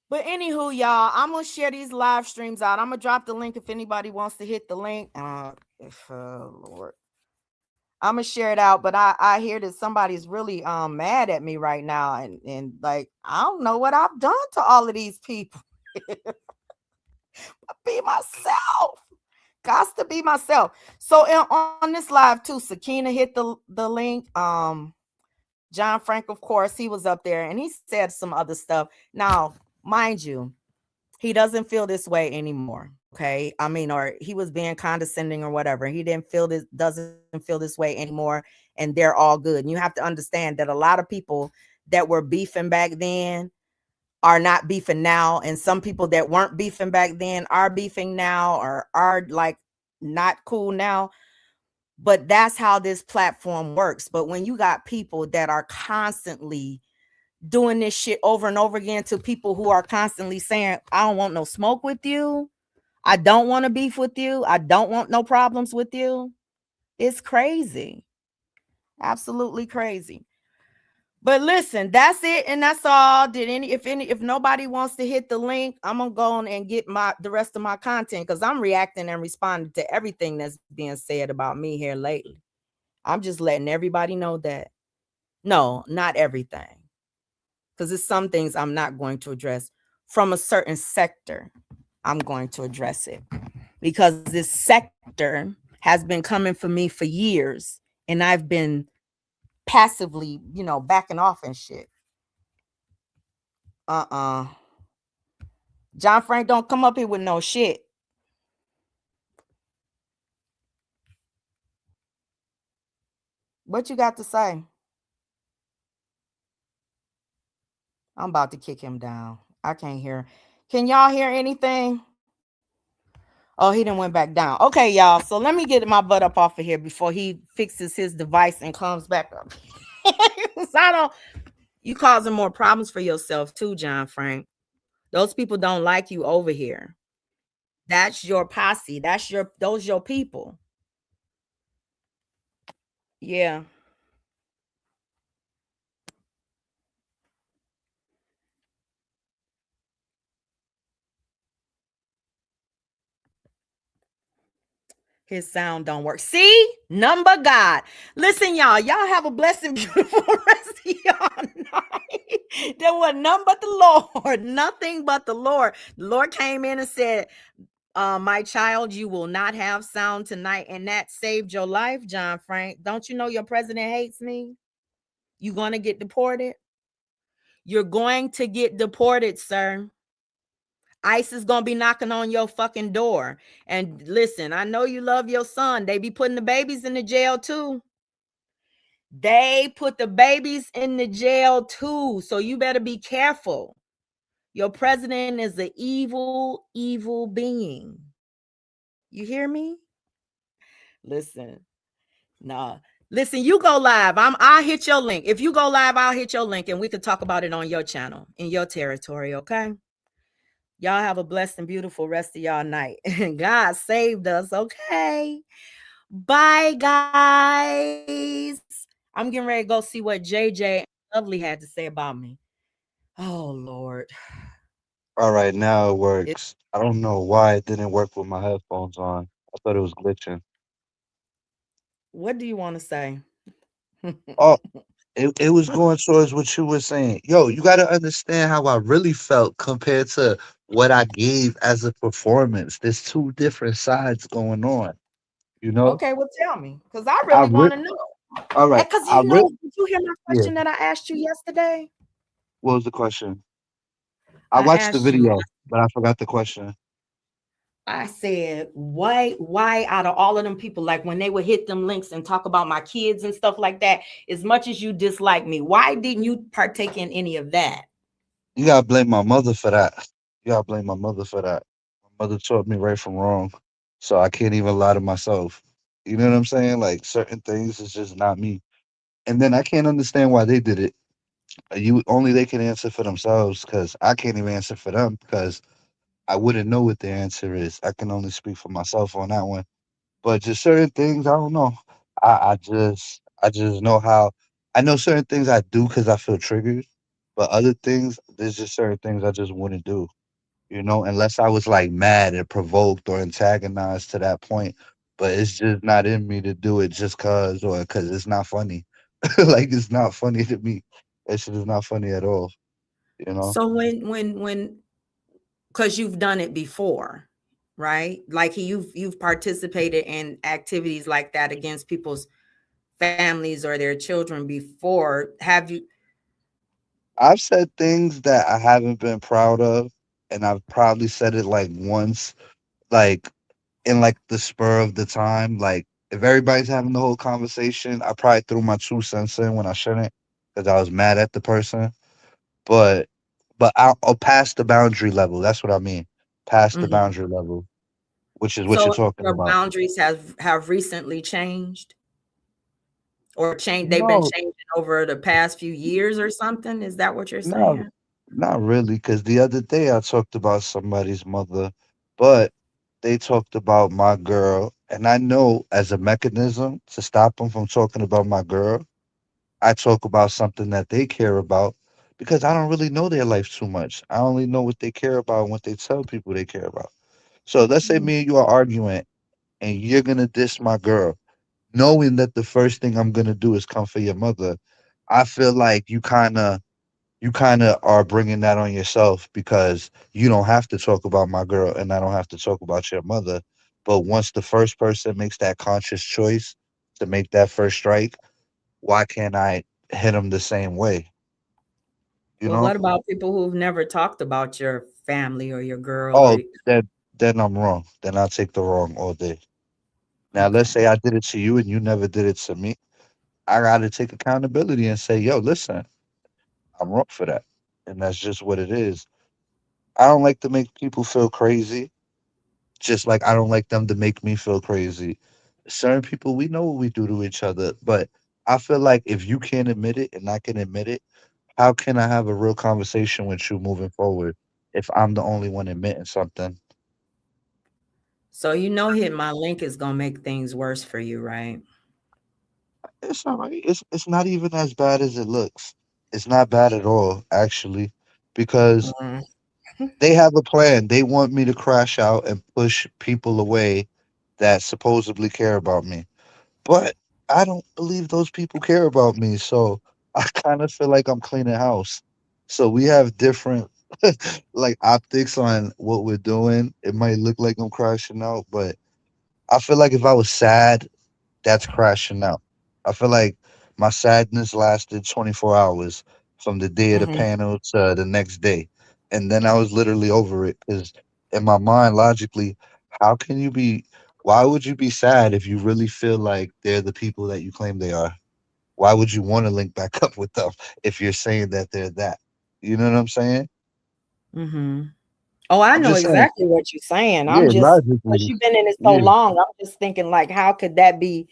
But anywho, y'all, I'm going to share these live streams out. I'm going to drop the link if anybody wants to hit the link. Lord. I'm going to share it out, but I hear that somebody's really mad at me right now. And like, I don't know what I've done to all of these people. Be myself. Got to be myself. So on this live too, Sakina hit the link. John Frank, of course, he was up there and he said some other stuff. Now, mind you, he doesn't feel this way anymore. Okay. I mean, or he was being condescending or whatever. He doesn't feel this way anymore. And they're all good. And you have to understand that a lot of people that were beefing back then are not beefing now. And some people that weren't beefing back then are beefing now or are like not cool now. But that's how this platform works. But when you got people that are constantly doing this shit over and over again to people who are constantly saying, I don't want no smoke with you. I don't want to beef with you. I don't want no problems with you. It's crazy. Absolutely crazy. But listen, that's it. And that's all. If nobody wants to hit the link, I'm going to go on and get the rest of my content because I'm reacting and responding to everything that's being said about me here lately. I'm just letting everybody know that. No, not everything. Because there's some things I'm not going to address. From a certain sector, I'm going to address it. Because this sector has been coming for me for years. And I've been passively, backing off and shit. John Frank, don't come up here with no shit. What you got to say? I'm about to kick him down. I can't hear. Can y'all hear anything? Oh, he done went back down. Okay, y'all. So let me get my butt up off of here before he fixes his device and comes back up. You causing more problems for yourself too, John Frank. Those people don't like you over here. That's your posse. Those your people. Yeah. His sound don't work. See? Number God. Listen, y'all have a blessed and beautiful rest of y'all night. There was none but the Lord. Nothing but the Lord. The Lord came in and said, my child, you will not have sound tonight. And that saved your life, John Frank. Don't you know your president hates me? You're going to get deported. You're going to get deported, sir. ICE is going to be knocking on your fucking door. And listen, I know you love your son. They be putting the babies in the jail too. They put the babies in the jail too. So you better be careful. Your president is an evil, evil being. You hear me? Listen. Nah. Listen, you go live. I'll hit your link. If you go live, I'll hit your link and we can talk about it on your channel, in your territory, okay? Y'all have a blessed and beautiful rest of y'all night. God saved us, okay? Bye, guys. I'm getting ready to go see what JJ Lovely had to say about me. Oh, Lord. All right, now it works. I don't know why it didn't work with my headphones on. I thought it was glitching. What do you want to say? Oh, it was going towards what you were saying. Yo, you got to understand how I really felt compared to what I gave as a performance. There's two different sides going on, you know? Okay, well, tell me, because I really want to know. All right. Because did you hear my question that I asked you yesterday? What was the question? I watched the video, but I forgot the question. I said, why out of all of them people, like when they would hit them links and talk about my kids and stuff like that, as much as you dislike me, why didn't you partake in any of that? You gotta blame my mother for that. My mother taught me right from wrong. So I can't even lie to myself. You know what I'm saying? Like certain things is just not me. And then I can't understand why they did it. They can answer for themselves because I can't even answer for them because I wouldn't know what the answer is. I can only speak for myself on that one. But just certain things, I don't know. I just know how I know certain things I do because I feel triggered. But other things, there's just certain things I just wouldn't do. Unless I was like mad and provoked or antagonized to that point. But it's just not in me to do it just cause or because it's not funny. Like it's not funny to me. That shit is not funny at all. So when because you've done it before, right? Like you've participated in activities like that against people's families or their children before. Have you? I've said things that I haven't been proud of, and I've probably said it like once, like in like the spur of the time. Like if everybody's having the whole conversation, I probably threw my 2 cents in when I shouldn't because I was mad at the person. But I'll pass the boundary level. That's what I mean. Past the Mhm. boundary level, which is what you're So talking your about. boundaries have recently changed or changed? They've been No, changing over the past few years or something. Is that what you're no, saying? not really. Because the other day I talked about somebody's mother, but they talked about my girl, and I know as a mechanism to stop them from talking about my girl, I talk about something that they care about because I don't really know their life too much. I only know what they care about and what they tell people they care about. So let's say Mhm. me and you are arguing and you're gonna diss my girl, knowing that the first thing I'm gonna do is come for your mother. I feel like you kind of are bringing that on yourself because you don't have to talk about my girl and I don't have to talk about your mother. But once the first person makes that conscious choice to make that first strike, why can't I hit them the same way? You Well, know? what about people who've never talked about your family or your girl or Oh, then I'm wrong. Then I'll take the wrong all day. Now let's okay. say I did it to you and you never did it to me. I gotta take accountability and say, yo, listen, I'm wrong for that. And that's just what it is. I don't like to make people feel crazy, just like I don't like them to make me feel crazy. Certain people, we know what we do to each other, but I feel like if you can't admit it and I can admit it, how can I have a real conversation with you moving forward if I'm the only one admitting something? So hitting my link is gonna make things worse for you, right? It's all right. It's not even as bad as it looks. It's not bad at all, actually, because Mhm. they have a plan. They want me to crash out and push people away that supposedly care about me. But I don't believe those people care about me. So I kind of feel like I'm cleaning house. So we have different like optics on what we're doing. It might look like I'm crashing out, but I feel like if I was sad, that's crashing out. I feel like my sadness lasted 24 hours from the day of the Mhm. panel to the next day. And then I was literally over it because in my mind, logically, how can you be, why would you be sad if you really feel like they're the people that you claim they are? Why would you want to link back up with them if you're saying that they're that? You know what I'm saying? Mhm. Oh, I I'm know just saying, exactly what you're saying. I'm yeah, just because logically, you've been in it so yeah. long, I'm just thinking like, how could that be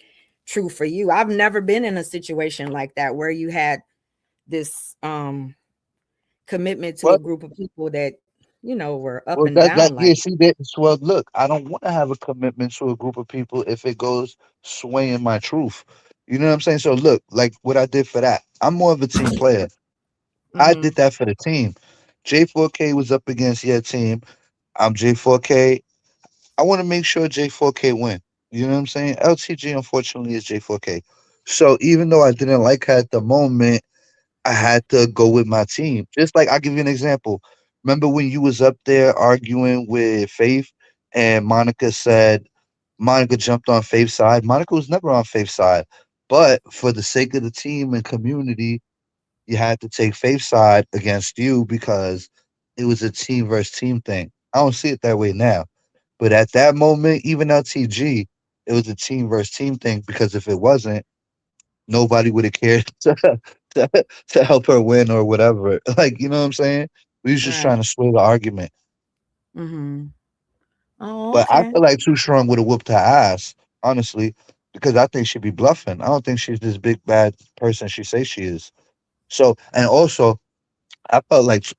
true for you? I've never been in a situation like that where you had this commitment to a What? group of people that were up Well, and that down yeah, like see that. Well, look, I don't want to have a commitment to a group of people if it goes swaying my truth. You know what I'm saying? So look, like what I did for that, I'm more of a team player. I hmm did that for the team. J4K was up against your team. I'm J4K. I want to make sure J4K win. You know what I'm saying? LTG unfortunately is J4K. So even though I didn't like her at the moment, I had to go with my team. Just like I'll give you an example. Remember when you was up there arguing with Faith and Monica jumped on Faith's side? Monica was never on Faith's side. But for the sake of the team and community, you had to take Faith's side against you because it was a team versus team thing. I don't see it that way now. But at that moment, even LTG, it was a team versus team thing because if it wasn't, nobody would have cared to, to help her win or whatever. Like, you know what I'm saying? We was just Right. trying to sway the argument. hmm Oh, But I okay. feel like Too Strong would have whooped her ass, honestly, because I think she'd be bluffing. I don't think she's this big bad person she says she is. So, and also, I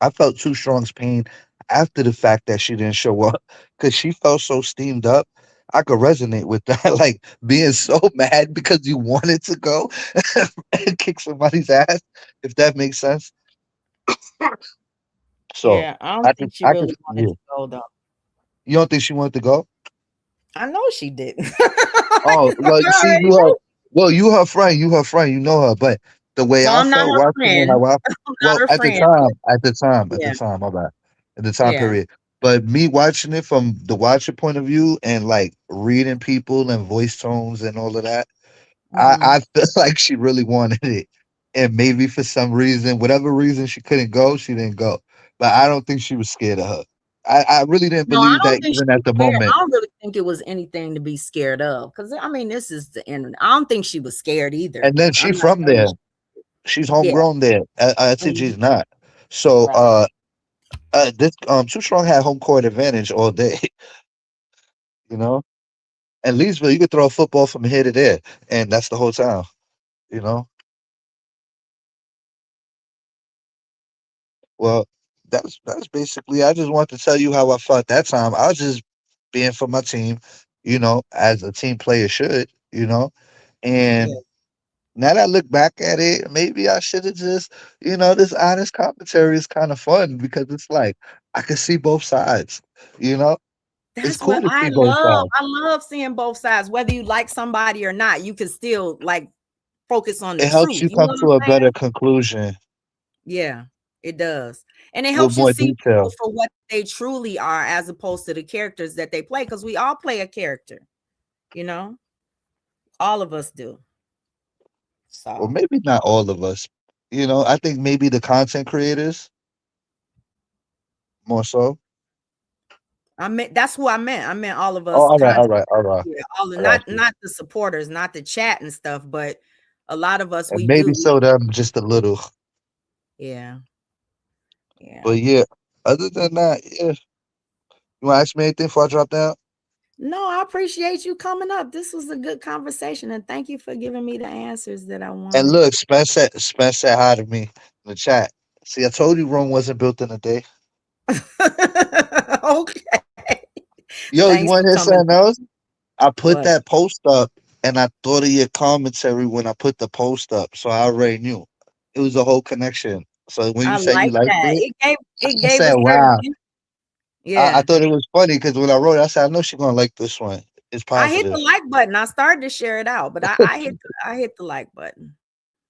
felt Too Strong's pain after the fact that she didn't show up because she felt so steamed up. I could resonate with that, like being so mad because you wanted to go and kick somebody's ass, if that makes sense. So Yeah, I don't think she I could, really wanted yeah. to go though. You don't think she wanted to go? I know she didn't. Oh, I well, you see, already know. you her friend, you know her. But the way Well, I I'm not felt her watching it, friend. I'm not well, her friend, but at the yeah, time, my bad, at the time yeah. period. But me watching it from the watcher point of view and like reading people and voice tones and all of that, I feel like she really wanted it. And maybe for some reason, whatever reason she couldn't go, she didn't go. But I don't think she was scared of her. I really didn't No, I believe don't that think she even was at the scared. moment. I don't really think it was anything to be scared of. Because I mean, this is the internet. I don't think she was scared either. And then I'm she not from saying there. She's yeah. homegrown there. Mhm. SCG's not. So Right. this Too Strong had home court advantage all day, you know? And Leesville, you could throw a football from here to there, and that's the whole town, you know? Well, that's basically. I just want to tell you how I felt that time. I was just being for my team, as a team player should, Yeah. and now that I look back at it, maybe I should have just, this honest commentary is kind of fun because it's like I can see both sides, you know? It's That's cool what to I see both love. sides. I love seeing both sides. Whether you like somebody or not, you can still like focus on the It helps truth. you You know come what I'm to a saying? better conclusion Yeah, it does. And it with helps you more see people detail. for what they truly are as opposed to the characters that they play. Because we all play a character, you know, all of us do. Or So maybe not all of us. I think maybe the content creators more so. I meant that's who I meant. I meant all of Oh, us all right, all content. right, all right. Yeah, all the I got you. not the supporters, not the chat and stuff, but a lot of us And we maybe do. so them just a little. Yeah, yeah. But yeah, other than that, yeah. You want to ask me anything before I drop down? No, I appreciate you coming up. This was a good conversation, and thank you for giving me the answers that I And wanted. look, Spence said hi to me in the chat. See, I told you Rome wasn't built in a day. Okay. Yo, you Thanks want for to hear coming. something else? I put What? that post up and I thought of your commentary when I put the post up. So I already knew. It was a whole connection. So when you I said you like liked that. it, It I gave a said, certain wow. I yeah. thought it was funny because when I wrote it, I said, I know she's going to like this one. It's I hit the positive. like button. I started to share it out, but I hit the like button.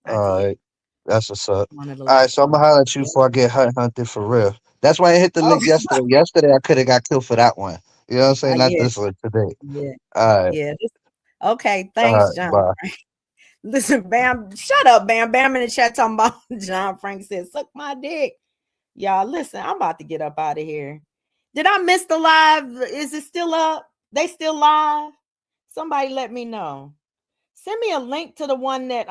I All did. right. That's what's up. One of the All right. like So I'm going buttons. to holler at you Yeah. before I get hunted for real. That's why I hit the Oh, link yesterday. Yesterday, I could have got killed for that one. You know what I'm saying? Not yeah, this one today. yeah, All right. yeah. Okay, All thanks, right. John. Bye. Listen, Bam, shut up, Bam. Bam in the chat talking about John Frank said, suck my dick. Y'all, listen, I'm about to get up out of here. Did I miss the live? Is it still up? They still live? Somebody let me know. Send me a link to the one that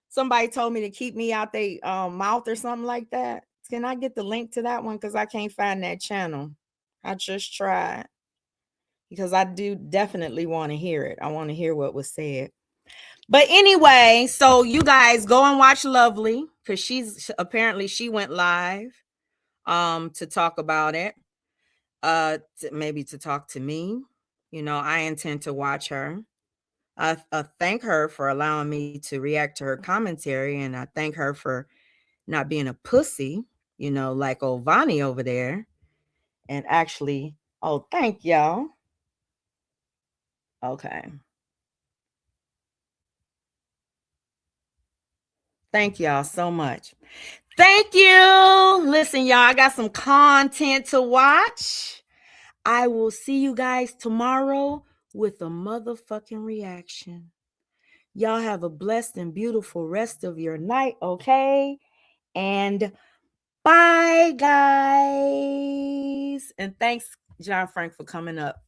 somebody told me to keep me out their mouth or something like that. Can I get the link to that one? Because I can't find that channel. I just tried. Because I do definitely want to hear it. I want to hear what was said. But anyway, so you guys go and watch Lovely because she went live to talk about it. Maybe to talk to me. I intend to watch her. I thank her for allowing me to react to her commentary, and I thank her for not being a pussy, like old Vonnie over there. And actually, oh, thank y'all. Okay. Thank y'all so much. Thank you. Listen, y'all, I got some content to watch. I will see you guys tomorrow with a motherfucking reaction. Y'all have a blessed and beautiful rest of your night, okay? And bye, guys. And thanks, John Frank, for coming up.